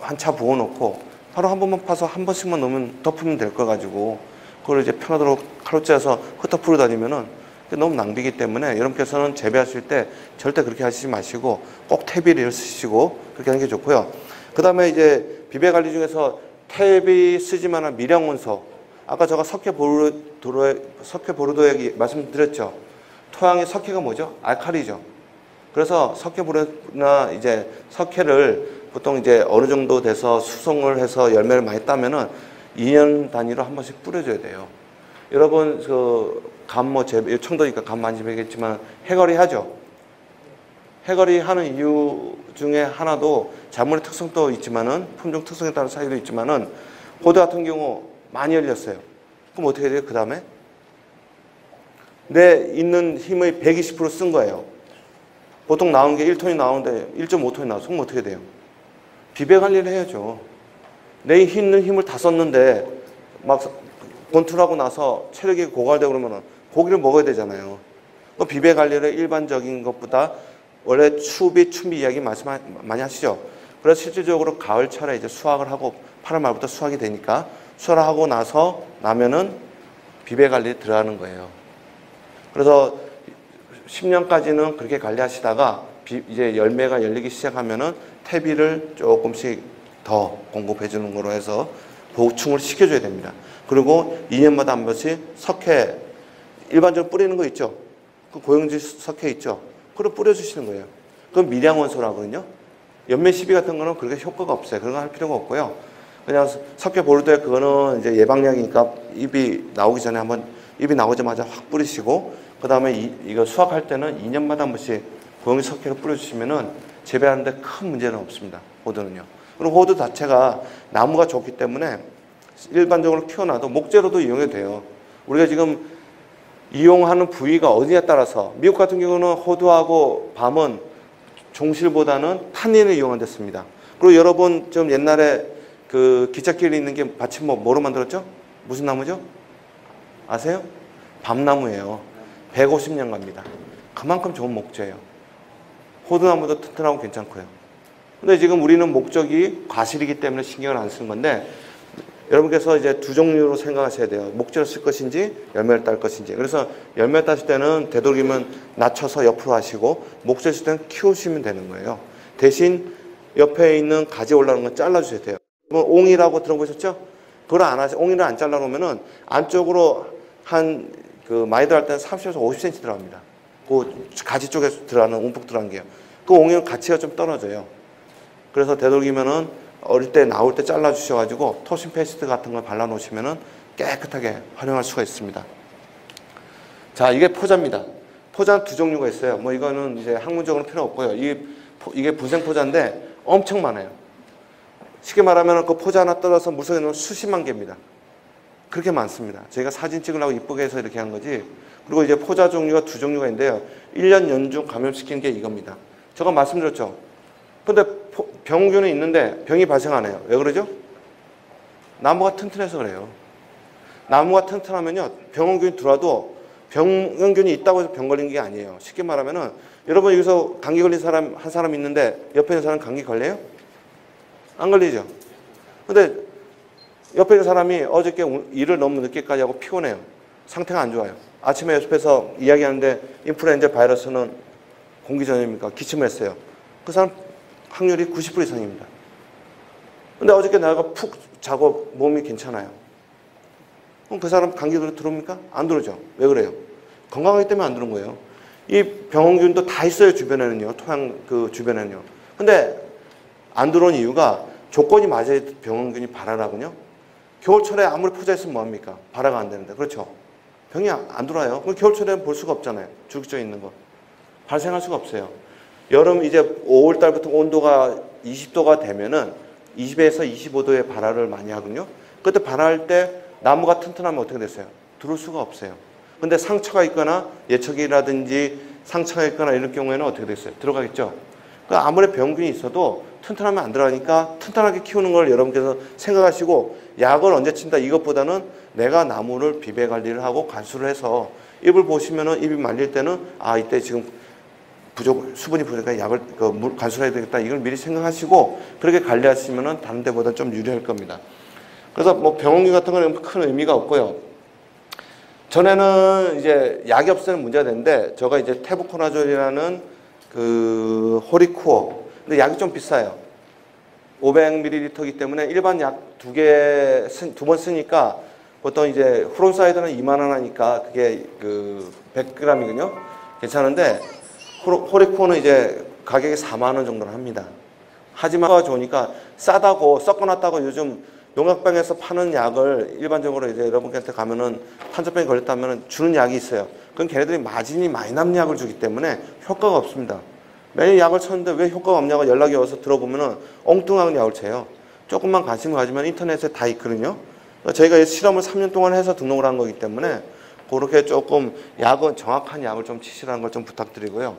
한 차 부어놓고 하루 한 번만 파서 한 번씩만 넣으면 덮으면 될 거 가지고 그걸 이제 편하도록 하루 째서 흩어 뿌려 다니면은 너무 낭비이기 때문에 여러분께서는 재배하실 때 절대 그렇게 하시지 마시고 꼭 퇴비를 쓰시고 그렇게 하는 게 좋고요. 그 다음에 이제 비배 관리 중에서 퇴비 쓰지만한 미량원소, 아까 제가 석회보르도액 말씀드렸죠. 토양의 석회가 뭐죠? 알칼리죠. 그래서 석회보르나 이제 석회를 보통 이제 어느 정도 돼서 수송을 해서 열매를 많이 따면은 2년 단위로 한 번씩 뿌려줘야 돼요. 여러분 청도니까 감 많이 배겠지만 해거리 하죠. 해거리 하는 이유 중에 하나도 작물의 특성도 있지만은 품종 특성에 따른 차이도 있지만은 호두 같은 경우 많이 열렸어요. 그럼 어떻게 돼요? 그 다음에 내 있는 힘의 120% 쓴 거예요. 보통 나온 게 1톤이 나오는데 1.5톤이 나와서 그럼 어떻게 돼요? 비배 관리를 해야죠. 내 있는 힘을 다 썼는데 막 권투하고 나서 체력이 고갈되고 그러면 고기를 먹어야 되잖아요. 그 비배 관리를 일반적인 것보다 원래 추비 이야기 말씀 많이 하시죠. 그래서 실질적으로 가을철에 이제 수확을 하고 8월 말부터 수확이 되니까 수확을 하고 나면은 비배 관리에 들어가는 거예요. 그래서 10년까지는 그렇게 관리하시다가 이제 열매가 열리기 시작하면은 퇴비를 조금씩 더 공급해 주는 거로 해서 보충을 시켜줘야 됩니다. 그리고 2년마다 한 번씩 석회, 일반적으로 뿌리는 거 있죠. 그 고용지 석회 있죠. 그걸 뿌려주시는 거예요. 그건 미량원소라고 하거든요. 연매 시비 같은 거는 그렇게 효과가 없어요. 그런 거 할 필요가 없고요. 그냥 석회 보르도에 그거는 이제 예방약이니까 잎이 나오기 전에 한번 잎이 나오자마자 확 뿌리시고 그 다음에 이거 수확할 때는 2년마다 한 번씩 고용지 석회를 뿌려주시면은 재배하는데 큰 문제는 없습니다. 호두는요. 그리고 호두 자체가 나무가 좋기 때문에 일반적으로 키워놔도 목재로도 이용해도 돼요. 우리가 지금 이용하는 부위가 어디에 따라서 미국 같은 경우는 호두하고 밤은 종실보다는 탄닌을 이용한댔습니다. 그리고 여러분 좀 옛날에 그 기찻길에 있는 게 받침목 뭐로 만들었죠? 무슨 나무죠? 아세요? 밤나무예요. 150년 갑니다. 그만큼 좋은 목재예요. 호두나무도 튼튼하고 괜찮고요. 근데 지금 우리는 목적이 과실이기 때문에 신경을 안 쓰는 건데 여러분께서 이제 두 종류로 생각하셔야 돼요. 목재를 쓸 것인지 열매를 딸 것인지. 그래서 열매 따실 때는 되도록이면 낮춰서 옆으로 하시고 목재 쓸 때는 키우시면 되는 거예요. 대신 옆에 있는 가지 올라오는 건 잘라주셔야 돼요. 옹이라고 들어보셨죠? 그걸 안 하시, 옹이를 안 잘라놓으면은 안쪽으로 많이 들어갈 때는 30에서 50cm 들어갑니다. 그 가지 쪽에 들어가는 움푹 들어간 게요. 그 옹이는 가치가 좀 떨어져요. 그래서 되도록이면은 어릴 때 나올 때 잘라주셔가지고 토신 페이스트 같은 걸 발라놓으시면은 깨끗하게 활용할 수가 있습니다. 자, 이게 포자입니다. 포자는 두 종류가 있어요. 뭐 이거는 이제 학문적으로 필요 없고요. 이게 분생 포자인데 엄청 많아요. 쉽게 말하면 그 포자 하나 떨어서 물속에 넣으면 수십만 개입니다. 그렇게 많습니다. 저희가 사진 찍으려고 이쁘게 해서 이렇게 한 거지. 그리고 이제 포자 종류가 두 종류가 있는데요. 1년 연중 감염시키는 게 이겁니다. 제가 말씀드렸죠. 근데 병균이 있는데 병이 발생 안 해요. 왜 그러죠? 나무가 튼튼해서 그래요. 나무가 튼튼하면요. 병원균이 들어와도 병원균이 있다고 해서 병 걸린 게 아니에요. 쉽게 말하면은 여러분 여기서 감기 걸린 사람 한 사람 있는데 옆에 있는 사람 감기 걸려요? 안 걸리죠? 근데 옆에 있는 사람이 어저께 일을 너무 늦게까지 하고 피곤해요. 상태가 안 좋아요. 아침에 옆에서 이야기하는데 인플루엔자 바이러스는 공기 전염입니까? 기침을 했어요. 그 사람 확률이 90% 이상입니다. 근데 어저께 내가 푹 자고 몸이 괜찮아요. 그럼 그 사람 감기 들어옵니까? 안 들어오죠. 왜 그래요? 건강하기 때문에 안 들어온 거예요. 이 병원균도 다 있어요. 주변에는요. 토양 그 주변에는요. 근데 안 들어온 이유가 조건이 맞아야 병원균이 발활하군요. 겨울철에 아무리 포자했으면 뭐합니까? 발화가 안 되는데. 그렇죠? 병이 안 들어와요. 그럼 겨울철에는 볼 수가 없잖아요. 주기적에 있는 거. 발생할 수가 없어요. 여름 이제 5월 달부터 온도가 20도가 되면은 20에서 25도의 발화를 많이 하거든요. 그때 발화할 때 나무가 튼튼하면 어떻게 됐어요? 들어올 수가 없어요. 근데 상처가 있거나 예척이라든지 상처가 있거나 이런 경우에는 어떻게 됐어요? 들어가겠죠. 그러니까 아무리 병균이 있어도 튼튼하면 안 들어가니까 튼튼하게 키우는 걸 여러분께서 생각하시고 약을 언제 친다 이것보다는 내가 나무를 비배 관리를 하고 관수를 해서 잎을 보시면은 잎이 말릴 때는 아 이때 지금 수분이 부족하니까 약을 관수를 해야 되겠다 이걸 미리 생각하시고 그렇게 관리하시면은 다른 데보다 좀 유리할 겁니다. 그래서 뭐 병원균 같은 거는 큰 의미가 없고요. 전에는 이제 약이 없으면 문제가 되는데 제가 이제 테부코나졸이라는 그 호리코어 근데 약이 좀 비싸요. 500ml이기 때문에 일반 약 두 번 쓰니까 보통 이제 후론사이드는 2만 원 하니까 그게 그 100g이거든요. 괜찮은데 호리코어는 이제 가격이 4만 원 정도는 합니다. 하지만 좋으니까 싸다고 섞어놨다고 요즘 농약병에서 파는 약을 일반적으로 이제 여러분한테 가면은 탄저병이 걸렸다면 주는 약이 있어요. 그건 걔네들이 마진이 많이 남는 약을 주기 때문에 효과가 없습니다. 매일 약을 쳤는데 왜 효과가 없냐고 연락이 와서 들어보면은 엉뚱한 약을 쳐요. 조금만 관심을 가지면 인터넷에 다 있거든요. 저희가 실험을 3년 동안 해서 등록을 한 거기 때문에 그렇게 조금 약은 정확한 약을 좀 치시라는 걸 좀 부탁드리고요.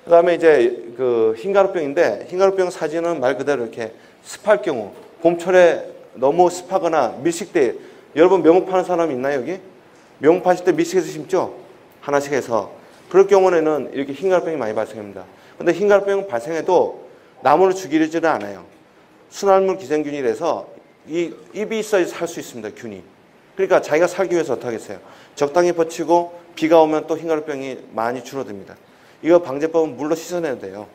그 다음에 이제 그 흰가루병인데 흰가루병 사진은 말 그대로 이렇게 습할 경우 봄철에 너무 습하거나 밀식돼 여러분 명목 파는 사람 있나요 여기? 명목 파실 때 밀식해서 심죠? 하나씩 해서 그럴 경우에는 이렇게 흰가루병이 많이 발생합니다. 근데 흰가루병 발생해도 나무를 죽이지는 않아요. 순환물 기생균이라서 이 잎이 있어야 살 수 있습니다. 균이. 그러니까 자기가 살기 위해서 어떻게 하겠어요? 적당히 버치고 비가 오면 또 흰가루병이 많이 줄어듭니다. 이거 방제법은 물로 씻어내야 돼요.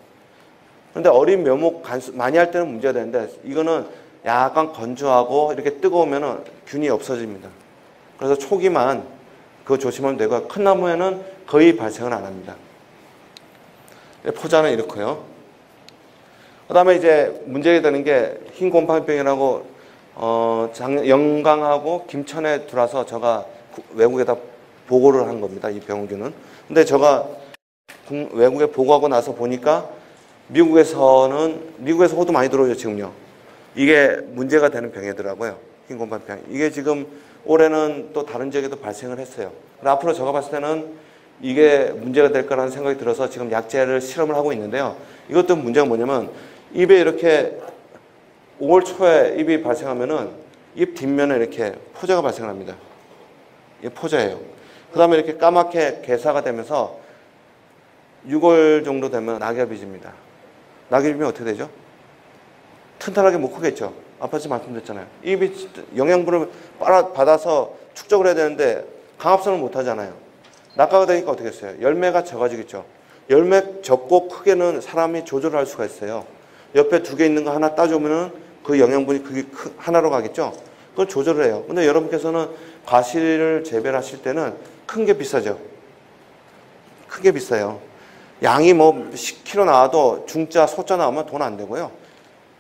그런데 어린 묘목 많이 할 때는 문제가 되는데 이거는 약간 건조하고 이렇게 뜨거우면 균이 없어집니다. 그래서 초기만 그거 조심하면 되고 큰 나무에는 거의 발생을 안 합니다. 포자는 이렇고요. 그 다음에 이제 문제가 되는 게 흰곰팡이병이라고 영광하고 김천에 들어와서 제가 외국에다 보고를 한 겁니다. 이 병균은. 근데 제가 외국에 보고하고 나서 보니까 미국에서 호도 많이 들어오죠 지금요. 이게 문제가 되는 병이더라고요. 흰곰팡이병. 이게 지금 올해는 또 다른 지역에도 발생을 했어요. 앞으로 제가 봤을 때는 이게 문제가 될 거라는 생각이 들어서 지금 약제를 실험을 하고 있는데요. 이것도 문제가 뭐냐면 입에 이렇게 5월 초에 입이 발생하면은 입 뒷면에 이렇게 포자가 발생합니다. 이게 포자예요. 그 다음에 이렇게 까맣게 개사가 되면서 6월 정도 되면 낙엽이 집니다. 낙엽이면 어떻게 되죠? 튼튼하게 못 크겠죠. 아까 말씀드렸잖아요. 입이 영양분을 받아서 축적을 해야 되는데 강압성을 못 하잖아요. 낙하가 되니까 어떻게 했어요? 열매가 적어지겠죠. 열매 적고 크게는 사람이 조절할 수가 있어요. 옆에 두 개 있는 거 하나 따주면은 그 영양분이 그게 하나로 가겠죠. 그걸 조절을 해요. 근데 여러분께서는 과실을 재배하실 때는 큰 게 비싸죠. 크게 비싸요. 양이 뭐 10kg 나와도 중자, 소자 나오면 돈 안 되고요.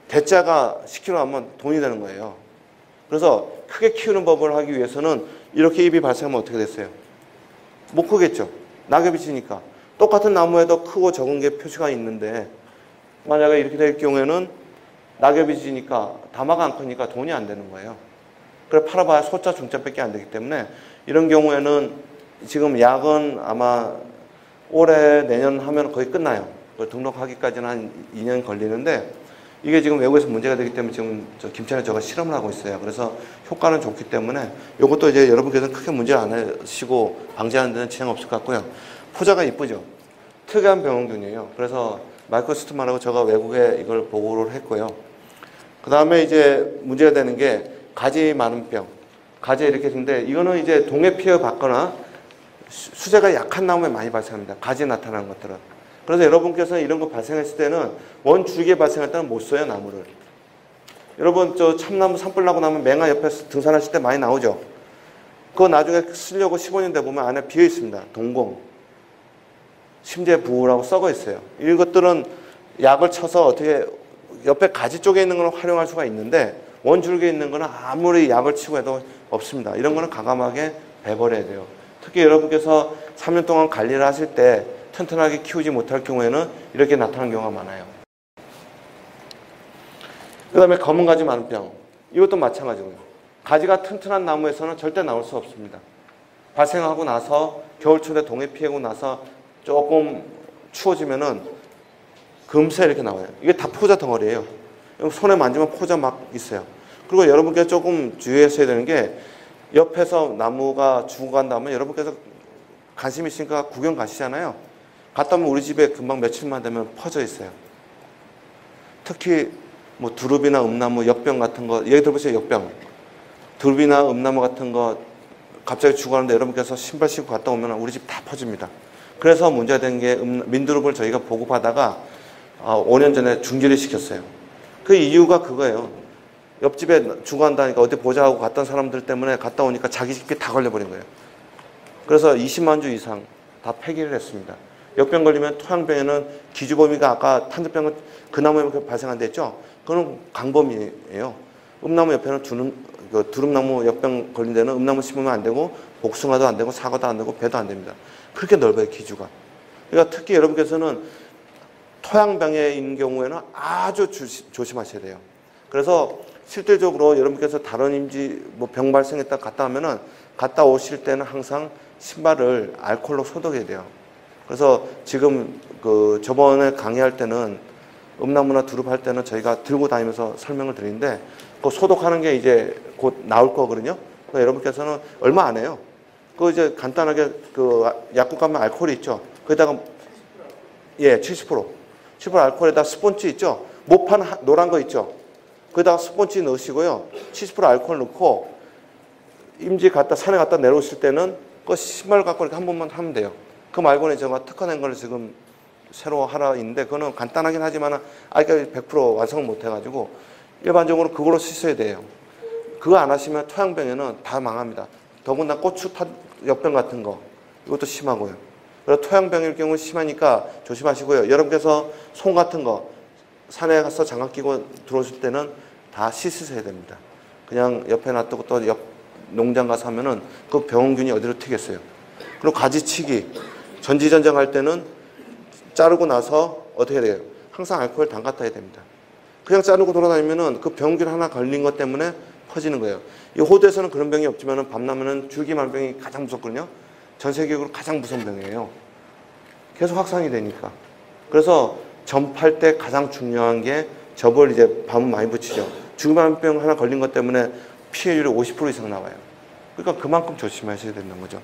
대자가 10kg 나오면 돈이 되는 거예요. 그래서 크게 키우는 법을 하기 위해서는 이렇게 잎이 발생하면 어떻게 됐어요? 못 크겠죠. 낙엽이 지니까. 똑같은 나무에도 크고 적은 게 표시가 있는데 만약에 이렇게 될 경우에는 낙엽이 지니까 다마가 안 크니까 돈이 안 되는 거예요. 그래 팔아봐야 소자, 중자밖에 안 되기 때문에 이런 경우에는 지금 약은 아마 올해 내년 하면 거의 끝나요. 등록하기까지는 한 2년 걸리는데 이게 지금 외국에서 문제가 되기 때문에 지금 김천에 제가 실험을 하고 있어요. 그래서 효과는 좋기 때문에 이것도 이제 여러분께서는 크게 문제 안 하시고 방지하는 데는 지장 없을 것 같고요. 포자가 이쁘죠? 특이한 병원균이에요. 그래서 마이클 스트만하고 제가 외국에 이걸 보고를 했고요. 그 다음에 이제 문제가 되는 게 가지 많은 병, 가지에 이렇게 있는데 이거는 이제 동해 피해 받거나 수재가 약한 나무에 많이 발생합니다. 가지에 나타나는 것들은. 그래서 여러분께서 이런 거 발생했을 때는 원줄기에 발생할 때는 못 써요, 나무를. 여러분 저 참나무 산불 나고 나면 맹아 옆에서 등산하실 때 많이 나오죠. 그거 나중에 쓰려고 15년 돼 보면 안에 비어 있습니다. 동공, 심재부라고 썩어 있어요. 이것들은 약을 쳐서 어떻게 옆에 가지 쪽에 있는 걸 활용할 수가 있는데 원줄기에 있는 거는 아무리 약을 치고 해도 없습니다. 이런 거는 과감하게 베버려야 돼요. 특히 여러분께서 3년 동안 관리를 하실 때 튼튼하게 키우지 못할 경우에는 이렇게 나타나는 경우가 많아요. 그 다음에 검은 가지 많은 병. 이것도 마찬가지고요. 가지가 튼튼한 나무에서는 절대 나올 수 없습니다. 발생하고 나서 겨울철에 동해 피하고 나서 조금 추워지면은 금세 이렇게 나와요. 이게 다 포자 덩어리예요. 손에 만지면 포자 막 있어요. 그리고 여러분께서 조금 주의하셔야 되는 게 옆에서 나무가 죽어간 다음에 여러분께서 관심 있으니까 구경 가시잖아요. 갔다 오면 우리 집에 금방 며칠만 되면 퍼져 있어요. 특히 뭐 두릅이나 음나무, 엽병 같은 거, 얘기 들어보세요. 엽병. 두릅이나 음나무 같은 거 갑자기 죽어가는데 여러분께서 신발 신고 갔다 오면 우리 집 다 퍼집니다. 그래서 문제가 된 게 민두릅을 저희가 보급하다가 5년 전에 중지를 시켰어요. 그 이유가 그거예요. 옆집에 죽어간다니까 어디 보자 하고 갔던 사람들 때문에 갔다 오니까 자기 집에 다 걸려버린 거예요. 그래서 20만 주 이상 다 폐기를 했습니다. 엽병 걸리면 토양병에는 기주범위가 아까 탄저병은 그 나무에 발생한다 했죠? 그건 강범위예요. 음나무 옆에는 두릅나무 엽병 걸린 데는 음나무 심으면 안 되고 복숭아도 안 되고 사과도 안 되고 배도 안 됩니다. 그렇게 넓어요, 기주가. 그러니까 특히 여러분께서는 토양병에 있는 경우에는 아주 조심하셔야 돼요. 그래서 실질적으로 여러분께서 다른 임지 병 발생했다 갔다 하면은 갔다 오실 때는 항상 신발을 알코올로 소독해야 돼요. 그래서 지금 저번에 강의할 때는 음나무나 두릅 할 때는 저희가 들고 다니면서 설명을 드리는데 그 소독하는 게 이제 곧 나올 거거든요. 그러니까 여러분께서는 얼마 안 해요. 그 이제 간단하게 약국 가면 알코올이 있죠. 거기다가 70% 알코올에다 스폰지 있죠. 모판 노란 거 있죠. 거기다가 스폰지 넣으시고요. 70% 알코올 넣고 임지 갔다 산에 갔다 내려오실 때는 그 신발 갖고 이렇게 한 번만 하면 돼요. 그 말고는 제가 특화된 걸 지금 새로 하나 있는데 그거는 간단하긴 하지만 아직까지 100% 완성을 못 해가지고 일반적으로 그걸로 씻어야 돼요. 그거 안 하시면 토양병에는 다 망합니다. 더군다나 고추 엽병 같은 거 이것도 심하고요. 그래서 토양병일 경우 심하니까 조심하시고요. 여러분께서 송 같은 거 산에 가서 장갑 끼고 들어오실 때는 다 씻으셔야 됩니다. 그냥 옆에 놔두고 또 옆 농장 가서 하면은 그 병원균이 어디로 튀겠어요. 그리고 가지치기, 전지전쟁할 때는 자르고 나서 어떻게 해야 돼요? 항상 알코올 담갔다 해야 됩니다. 그냥 자르고 돌아다니면은 그 병균 하나 걸린 것 때문에 퍼지는 거예요. 이 호두에서는 그런 병이 없지만은 밤나면은 줄기말병이 가장 무섭거든요. 전 세계적으로 가장 무서운 병이에요. 계속 확산이 되니까. 그래서 점팔 때 가장 중요한 게 접을 이제 밤은 많이 붙이죠. 줄기말병 하나 걸린 것 때문에 피해율이 50% 이상 나와요. 그러니까 그만큼 조심하셔야 된다는 거죠.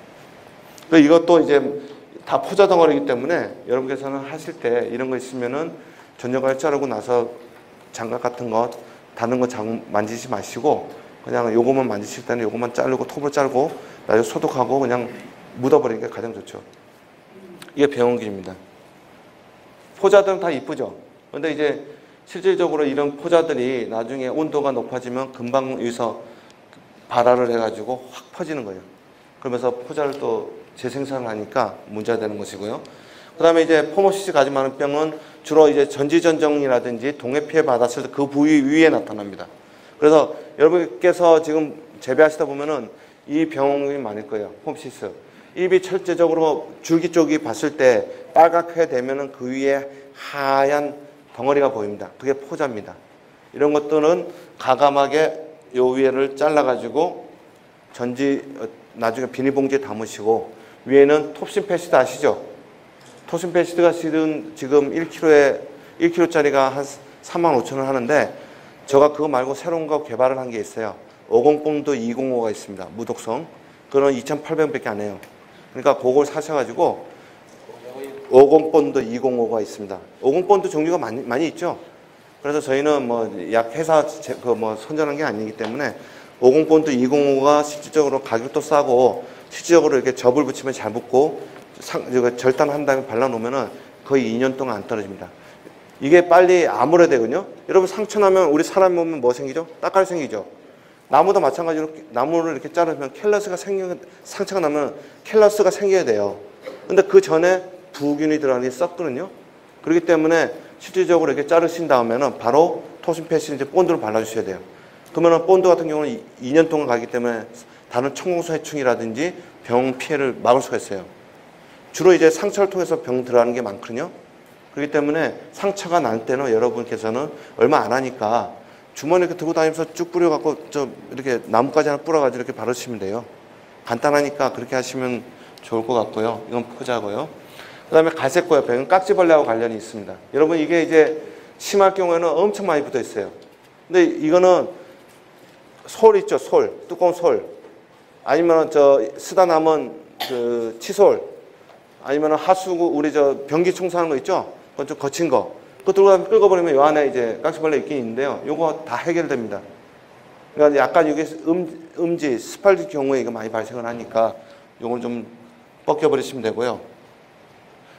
그러니까 이것도 이제 다 포자 덩어리이기 때문에 여러분께서는 하실 때 이런 거 있으면은 전정갈 자르고 나서 장갑 같은 거 다른 거 만지지 마시고 그냥 요것만 만지실 때는 요것만 자르고 톱을 자르고 나중에 소독하고 그냥 묻어버리는 게 가장 좋죠. 이게 병원균입니다. 포자들은 다 이쁘죠. 근데 이제 실질적으로 이런 포자들이 나중에 온도가 높아지면 금방 여기서 발화를 해가지고 확 퍼지는 거예요. 그러면서 포자를 또 재생산을 하니까 문제가 되는 것이고요. 그 다음에 이제 포모시스 가지 많은 병은 주로 이제 전지전정이라든지 동해 피해 받았을 때 그 부위 위에 나타납니다. 그래서 여러분께서 지금 재배하시다 보면은 이 병이 많을 거예요. 포모시스. 잎이 철제적으로 줄기 쪽이 봤을 때 빨갛게 되면은 그 위에 하얀 덩어리가 보입니다. 그게 포자입니다. 이런 것들은 가감하게 요 위에를 잘라가지고 나중에 비닐봉지에 담으시고 위에는 톱신패시드 아시죠? 톱신패시드가 지금 1kg짜리가 한 35,000원 하는데 제가 그거 말고 새로운 거 개발을 한 게 있어요. 50본드 205가 있습니다. 무독성. 그건 2,800원밖에 안 해요. 그러니까 그걸 사셔가지고 50본드 205가 있습니다. 50본드 종류가 많이 있죠. 그래서 저희는 뭐 약 회사 선전한 게 아니기 때문에 50 본드 205가 실질적으로 가격도 싸고 실질적으로 이렇게 접을 붙이면 잘 붙고 절단한 다음에 발라놓으면은 거의 2년 동안 안 떨어집니다. 이게 빨리 아물어야 되거든요. 여러분 상처 나면 우리 사람 보면 뭐 생기죠? 따까리 생기죠. 나무도 마찬가지로 나무를 이렇게 자르면 상처가 나면 켈러스가 생겨야 돼요. 근데 그 전에 부균이 들어가는 게 썩거든요. 그렇기 때문에 실질적으로 이렇게 자르신 다음에는 바로 토신 패시 이제 본드를 발라주셔야 돼요. 그러면은 본드 같은 경우는 2년 동안 가기 때문에 다른 청공수 해충이라든지 병 피해를 막을 수가 있어요. 주로 이제 상처를 통해서 병 들어가는 게 많거든요. 그렇기 때문에 상처가 날 때는 여러분께서는 얼마 안 하니까 주머니 이렇게 들고 다니면서 쭉 뿌려갖고 이렇게 나뭇가지 하나 뿌려가지고 이렇게 바르시면 돼요. 간단하니까 그렇게 하시면 좋을 것 같고요. 이건 포자고요. 그 다음에 갈색고요병은 깍지벌레하고 관련이 있습니다. 여러분 이게 이제 심할 경우에는 엄청 많이 붙어 있어요. 근데 이거는 솔 있죠, 솔. 두꺼운 솔. 아니면 쓰다 남은 그 칫솔. 아니면 하수구, 우리 변기 청소하는 거 있죠? 그건 좀 거친 거. 그거 들고 가면 긁어버리면 요 안에 이제 깍지벌레 있긴 있는데요. 요거 다 해결됩니다. 그러니까 약간 이게 음지, 스팔질 경우에 이거 많이 발생을 하니까 요건 좀 벗겨버리시면 되고요.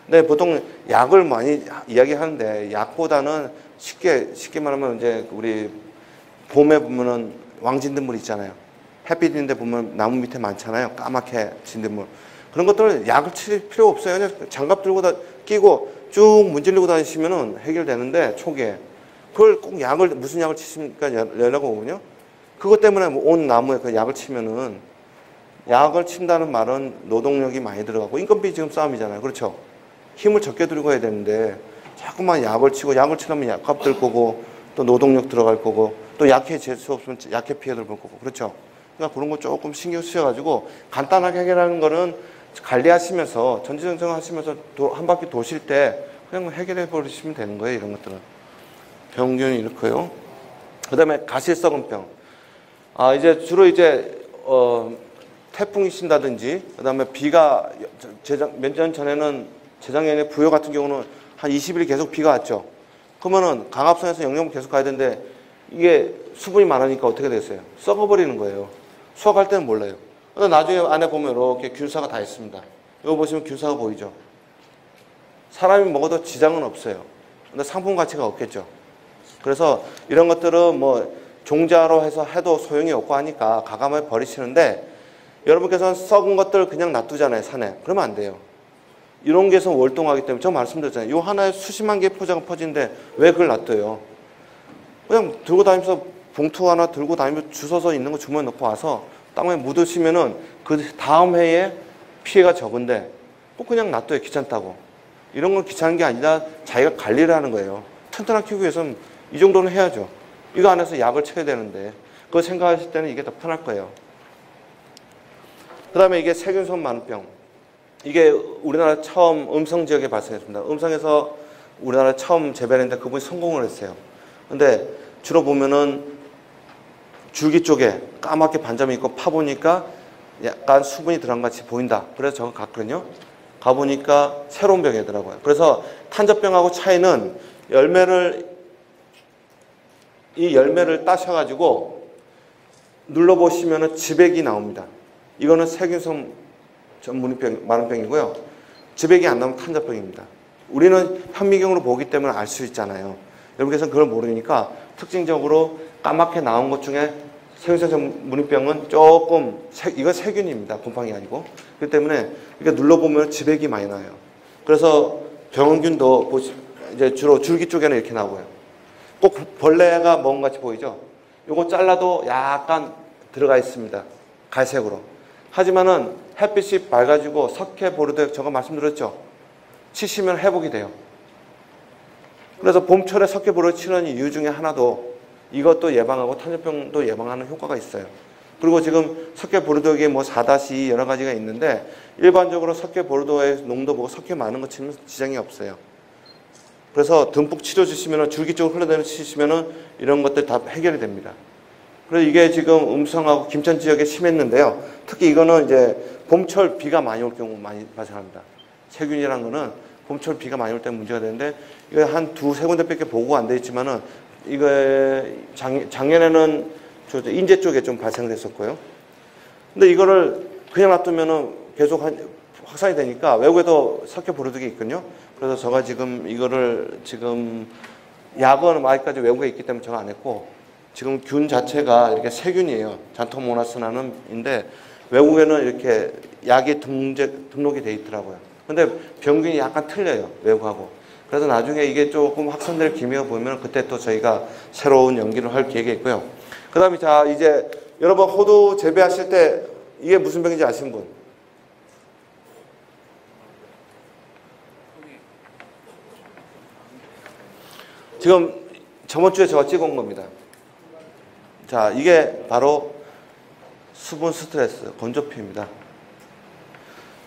네, 보통 약을 많이 이야기하는데 약보다는 쉽게 말하면 이제 우리 봄에 보면은 왕진드물 있잖아요. 햇빛인데 보면 나무 밑에 많잖아요. 까맣게 진드물. 그런 것들은 약을 칠 필요 없어요. 그냥 장갑 들고 끼고 쭉 문질르고 다니시면은 해결되는데 초기에 그걸 꼭 무슨 약을 치십니까? 연락 오거든요. 그것 때문에 온 나무에 그 약을 치면은 약을 친다는 말은 노동력이 많이 들어가고 인건비 지금 싸움이잖아요. 그렇죠? 힘을 적게 들고 해야 되는데 자꾸만 약을 치고 약을 치려면 약값 들 거고 또 노동력 들어갈 거고 또 약해질 수 없으면 약해 피해 들 거고 그렇죠? 그러니까 그런 거 조금 신경 쓰셔가지고 간단하게 해결하는 거는 관리하시면서 전지전능 하시면서 한 바퀴 도실 때 그냥 해결해 버리시면 되는 거예요. 이런 것들은 병균이 이렇고요. 그 다음에 가시썩은 병. 이제 주로 태풍이 신다든지 그 다음에 비가 몇 년 전에는 재작년에 부여 같은 경우는 한 20일 계속 비가 왔죠. 그러면은 강압선에서 영양분 계속 가야 되는데 이게 수분이 많으니까 어떻게 됐어요? 썩어버리는 거예요. 수확할 때는 몰라요. 근데 나중에 안에 보면 이렇게 균사가 다 있습니다. 이거 보시면 균사가 보이죠? 사람이 먹어도 지장은 없어요. 근데 상품 가치가 없겠죠. 그래서 이런 것들은 뭐 종자로 해서 해도 소용이 없고 하니까 가감을 버리시는데 여러분께서는 썩은 것들 그냥 놔두잖아요. 산에. 그러면 안 돼요. 이런 게서 월동하기 때문에 저 말씀드렸잖아요. 이 하나에 수십만 개의 포자가 퍼지는데 왜 그걸 놔둬요? 그냥 들고 다니면서 봉투 하나 들고 다니면서 주워서 있는 거 주머니에 넣고 와서 땅에 묻으시면은 그 다음 해에 피해가 적은데 꼭 그냥 놔둬요. 귀찮다고. 이런 건 귀찮은 게 아니라 자기가 관리를 하는 거예요. 튼튼하게 키우기 위해서는 이 정도는 해야죠. 이거 안에서 약을 쳐야 되는데 그거 생각하실 때는 이게 더 편할 거예요. 그 다음에 이게 세균성 만병. 이게 우리나라 처음 음성 지역에 발생했습니다. 음성에서 우리나라 처음 재배했는데 그분이 성공을 했어요. 근데 주로 보면은 줄기 쪽에 까맣게 반점이 있고 파보니까 약간 수분이 들어간 것 같이 보인다. 그래서 저거 갔거든요. 가보니까 새로운 병이더라고요. 그래서 탄저병하고 차이는 이 열매를 따셔가지고 눌러보시면은 지백이 나옵니다. 이거는 세균성 만병이고요. 지백이 안 나오면 탄저병입니다. 우리는 현미경으로 보기 때문에 알 수 있잖아요. 여러분께서는 그걸 모르니까 특징적으로 까맣게 나온 것 중에 세균성 문익병은 조금 이건 세균입니다. 곰팡이 아니고. 그렇기 때문에 이렇게 눌러보면 지백이 많이 나요. 그래서 병원균도 이제 주로 줄기 쪽에는 이렇게 나오고요. 꼭 벌레가 먹은 같이 보이죠? 요거 잘라도 약간 들어가 있습니다. 갈색으로. 하지만은 햇빛이 밝아지고 석회 보르도액 저거 말씀드렸죠? 치시면 회복이 돼요. 그래서 봄철에 석회 보르도액 치는 이유 중에 하나도 이것도 예방하고 탄저병도 예방하는 효과가 있어요. 그리고 지금 석회 보르도액이 뭐 4-2 여러 가지가 있는데 일반적으로 석회 보르도액 농도 보고 석회 많은 거 치면 지장이 없어요. 그래서 듬뿍 치료주시면 줄기 쪽으로 흘러내려 치시면은 이런 것들 다 해결이 됩니다. 그래서 이게 지금 음성하고 김천 지역에 심했는데요. 특히 이거는 이제 봄철 비가 많이 올 경우 많이 발생합니다. 세균이라는 거는 봄철 비가 많이 올 때 문제가 되는데 이거 한 2-3 군데밖에 보고가 안 돼 있지만은 이거 작년에는 인제 쪽에 좀 발생됐었고요. 근데 이거를 그냥 놔두면은 계속 확산이 되니까 외국에도 석회 보르드기 있거든요. 그래서 제가 지금 이거를 지금 약은 아직까지 외국에 있기 때문에 제가 안 했고, 지금 균 자체가 이렇게 세균이에요. 잔토모나스나는인데 외국에는 이렇게 약이 등록이 돼 있더라고요. 근데 병균이 약간 틀려요, 외국하고. 그래서 나중에 이게 조금 확산될 기미가 보이면 그때 또 저희가 새로운 연기를 할 계획이 있고요. 그 다음에 자, 이제 여러분 호두 재배하실 때 이게 무슨 병인지 아시는 분? 지금 저번 주에 제가 찍어온 겁니다. 자, 이게 바로 수분 스트레스, 건조피입니다.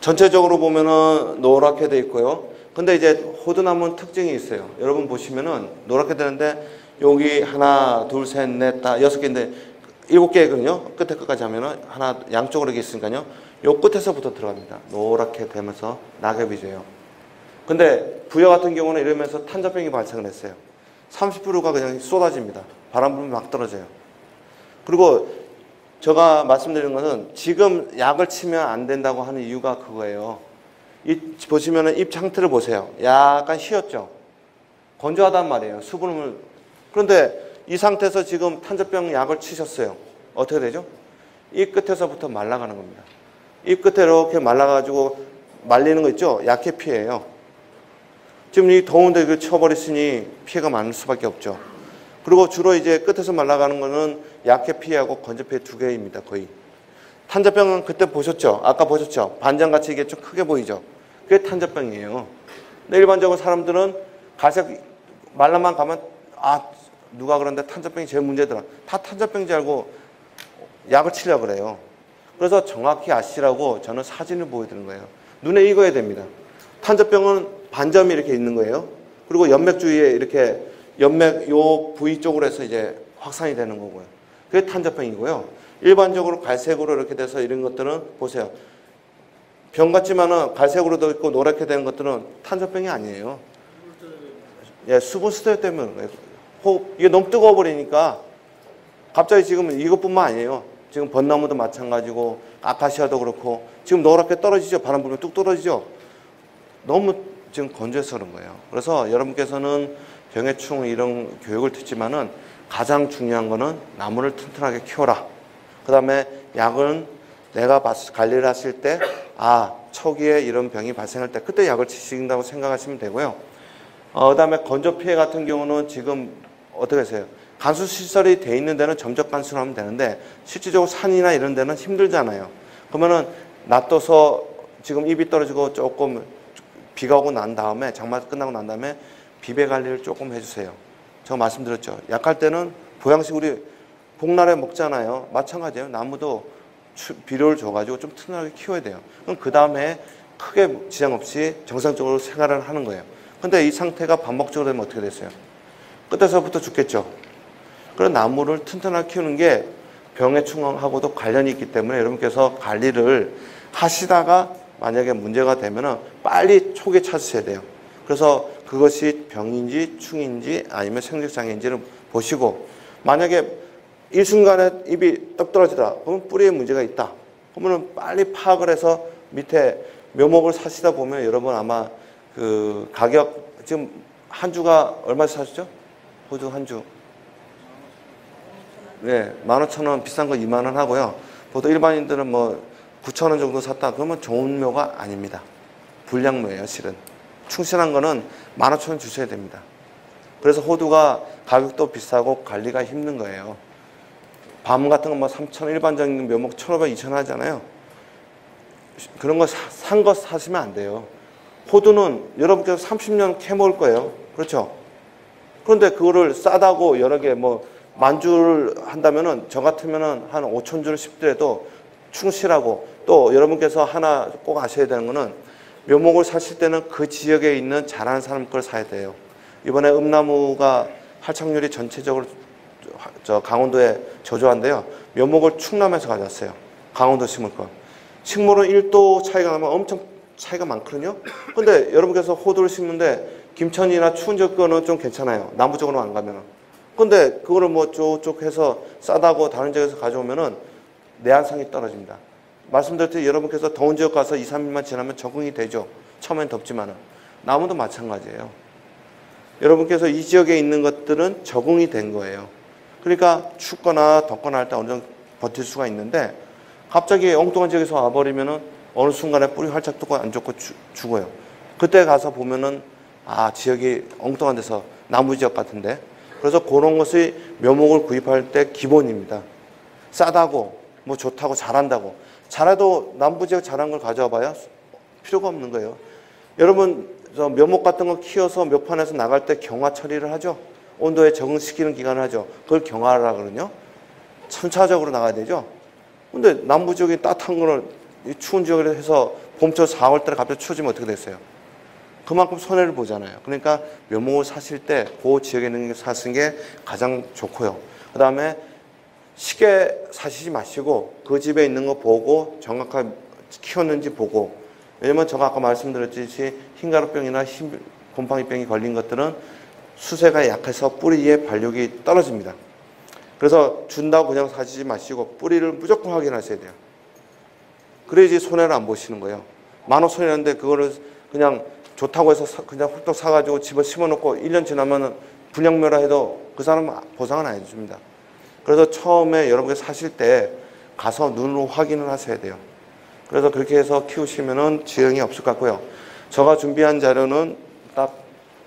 전체적으로 보면은 노랗게 돼 있고요. 근데 이제 호두나무는 특징이 있어요. 여러분 보시면은 노랗게 되는데 여기 하나, 둘, 셋, 넷, 다 6개인데 7개거든요. 끝에 끝까지 하면은 하나 양쪽으로 이렇게 있으니까요. 요 끝에서부터 들어갑니다. 노랗게 되면서 낙엽이 져요. 근데 부여 같은 경우는 이러면서 탄저병이 발생을 했어요. 30%가 그냥 쏟아집니다. 바람 불면 막 떨어져요. 그리고 제가 말씀드린 것은 지금 약을 치면 안 된다고 하는 이유가 그거예요. 보시면은 잎 상태를 보세요. 약간 휘었죠. 건조하단 말이에요. 수분을. 그런데 이 상태에서 지금 탄저병 약을 치셨어요. 어떻게 되죠? 이 끝에서부터 말라가는 겁니다. 이 끝에 이렇게 말라가지고 말리는 거 있죠? 약해 피해요. 지금 이 더운데 이거 쳐버렸으니 피해가 많을 수밖에 없죠. 그리고 주로 이제 끝에서 말라가는 거는 약해 피해하고 건조 피해 두 개입니다. 거의. 탄저병은 그때 보셨죠? 아까 보셨죠? 반장같이 이게 좀 크게 보이죠? 그게 탄저병이에요. 근데 일반적으로 사람들은 갈색 말라만 가면 누가 그런데 탄저병이 제일 문제더라. 다 탄저병인 줄 알고 약을 치려고 그래요. 그래서 정확히 아시라고 저는 사진을 보여드리는 거예요. 눈에 익어야 됩니다. 탄저병은 반점이 이렇게 있는 거예요. 그리고 연맥 주위에 이렇게 연맥 요 부위 쪽으로 해서 이제 확산이 되는 거고요. 그게 탄저병이고요. 일반적으로 갈색으로 이렇게 돼서 이런 것들은 보세요. 병 같지만은 갈색으로도 있고 노랗게 되는 것들은 탄저병이 아니에요. 예, 수분 스트레스 때문에 그래요. 이게 너무 뜨거워 버리니까 갑자기 지금 이것뿐만 아니에요. 지금 벚나무도 마찬가지고 아카시아도 그렇고 지금 노랗게 떨어지죠. 바람 불면 뚝 떨어지죠. 너무 지금 건조해서 그런 거예요. 그래서 여러분께서는 병해충 이런 교육을 듣지만은 가장 중요한 거는 나무를 튼튼하게 키워라. 그 다음에 약은 내가 관리를 하실 때 초기에 이런 병이 발생할 때 그때 약을 치신다고 생각하시면 되고요. 그 다음에 건조 피해 같은 경우는 지금 어떻게 하세요? 간수시설이 돼 있는 데는 점적 간수를 하면 되는데 실질적으로 산이나 이런 데는 힘들잖아요. 그러면은 놔둬서 지금 잎이 떨어지고 조금 비가 오고 난 다음에 장마 끝나고 난 다음에 비배 관리를 조금 해주세요. 제가 말씀드렸죠. 약할 때는 보양식 우리 복날에 먹잖아요. 마찬가지예요. 나무도 비료를 줘가지고 좀 튼튼하게 키워야 돼요. 그럼 그 다음에 크게 지장 없이 정상적으로 생활을 하는 거예요. 근데 이 상태가 반복적으로 되면 어떻게 됐어요? 끝에서부터 죽겠죠. 그런 나무를 튼튼하게 키우는 게 병해충하고도 관련이 있기 때문에 여러분께서 관리를 하시다가 만약에 문제가 되면은 빨리 초기에 찾으셔야 돼요. 그래서 그것이 병인지 충인지 아니면 생殖장애인지를 보시고 만약에 일순간에 잎이 떡 떨어지더라. 그러면 뿌리에 문제가 있다. 그러면 빨리 파악을 해서 밑에 묘목을 사시다 보면 여러분 아마 그 가격 지금 한 주가 얼마씩 사셨죠? 호두 한 주. 네, 15,000원 비싼 거 2만 원 하고요. 보통 일반인들은 뭐 9,000원 정도 샀다. 그러면 좋은 묘가 아닙니다. 불량묘예요, 실은. 충실한 거는 15,000원 주셔야 됩니다. 그래서 호두가 가격도 비싸고 관리가 힘든 거예요. 밤 같은 거 뭐 3,000원, 일반적인 묘목 1,500, 2,000원 하잖아요. 그런 거 산 거 사시면 안 돼요. 호두는 여러분께서 30년 캐먹을 거예요. 그렇죠? 그런데 그거를 싸다고 여러 개 뭐 만주를 한다면은 저 같으면은 한 5,000주를 씹더라도 충실하고 또 여러분께서 하나 꼭 아셔야 되는 거는 묘목을 사실 때는 그 지역에 있는 잘하는 사람 걸 사야 돼요. 이번에 음나무가 활착률이 전체적으로 저 강원도에 저조한데요. 묘목을 충남에서 가져왔어요. 강원도 심을 거. 식물은 1도 차이가 나면 엄청 차이가 많거든요. 근데 여러분께서 호두를 심는데 김천이나 추운 지역 거는 좀 괜찮아요. 남부 쪽으로 안 가면. 근데 그거를 뭐 쪽쪽 해서 싸다고 다른 지역에서 가져오면은 내한성이 떨어집니다. 말씀드렸듯이 여러분께서 더운 지역 가서 2, 3일만 지나면 적응이 되죠. 처음엔 덥지만은. 나무도 마찬가지예요. 여러분께서 이 지역에 있는 것들은 적응이 된 거예요. 그러니까 춥거나 덥거나 할 때 어느 정도 버틸 수가 있는데 갑자기 엉뚱한 지역에서 와버리면은 어느 순간에 뿌리 활짝 뜨고 안 좋고 죽어요. 그때 가서 보면은 아, 지역이 엉뚱한 데서 나무 지역 같은데. 그래서 그런 것이 묘목을 구입할 때 기본입니다. 싸다고, 뭐 좋다고, 잘한다고. 잘해도 남부 지역 잘한 걸 가져와 봐야 필요가 없는 거예요. 여러분, 저 묘목 같은 거 키워서 묘판에서 나갈 때 경화 처리를 하죠. 온도에 적응시키는 기간을 하죠. 그걸 경화라 그러거든요. 천차적으로 나가야 되죠. 근데 남부 지역이 따뜻한 거를 추운 지역을 해서 봄철 4월 달에 갑자기 추워지면 어떻게 됐어요? 그만큼 손해를 보잖아요. 그러니까 묘목을 사실 때 그 지역에 있는 게 사시는 게 가장 좋고요. 그 다음에 쉽게 사시지 마시고 그 집에 있는 거 보고 정확하게 키웠는지 보고. 왜냐면 제가 아까 말씀드렸듯이 흰가루병이나 곰팡이병이 걸린 것들은 수세가 약해서 뿌리에 발육이 떨어집니다. 그래서 준다고 그냥 사시지 마시고 뿌리를 무조건 확인하셔야 돼요. 그래야지 손해를 안 보시는 거예요. 15,000원인데 그거를 그냥 좋다고 해서 그냥 훌떡 사가지고 집에 심어놓고 1년 지나면 불량묘라 해도 그 사람은 보상은 안 해줍니다. 그래서 처음에 여러분께서 사실 때 가서 눈으로 확인을 하셔야 돼요. 그래서 그렇게 해서 키우시면은 지형이 없을 것 같고요. 제가 준비한 자료는 딱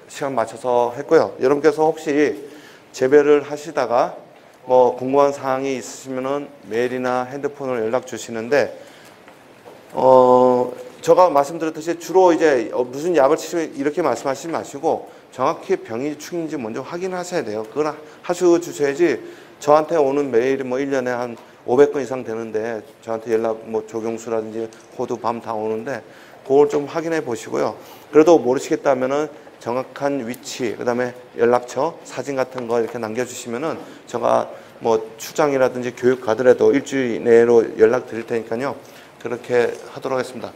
시간 맞춰서 했고요. 여러분께서 혹시 재배를 하시다가 뭐 궁금한 사항이 있으시면은 메일이나 핸드폰으로 연락 주시는데, 제가 말씀드렸듯이 주로 이제 무슨 약을 치시면 이렇게 말씀하시지 마시고 정확히 병이 축인지 먼저 확인하셔야 돼요. 그걸 하시고 주셔야지 저한테 오는 메일이 뭐 1년에 한 500건 이상 되는데 저한테 연락 뭐 조경수라든지 호두, 밤 다 오는데 그걸 좀 확인해 보시고요. 그래도 모르시겠다면은 정확한 위치, 그 다음에 연락처, 사진 같은 거 이렇게 남겨주시면은 제가 뭐 출장이라든지 교육 가더라도 일주일 내로 연락 드릴 테니까요. 그렇게 하도록 하겠습니다.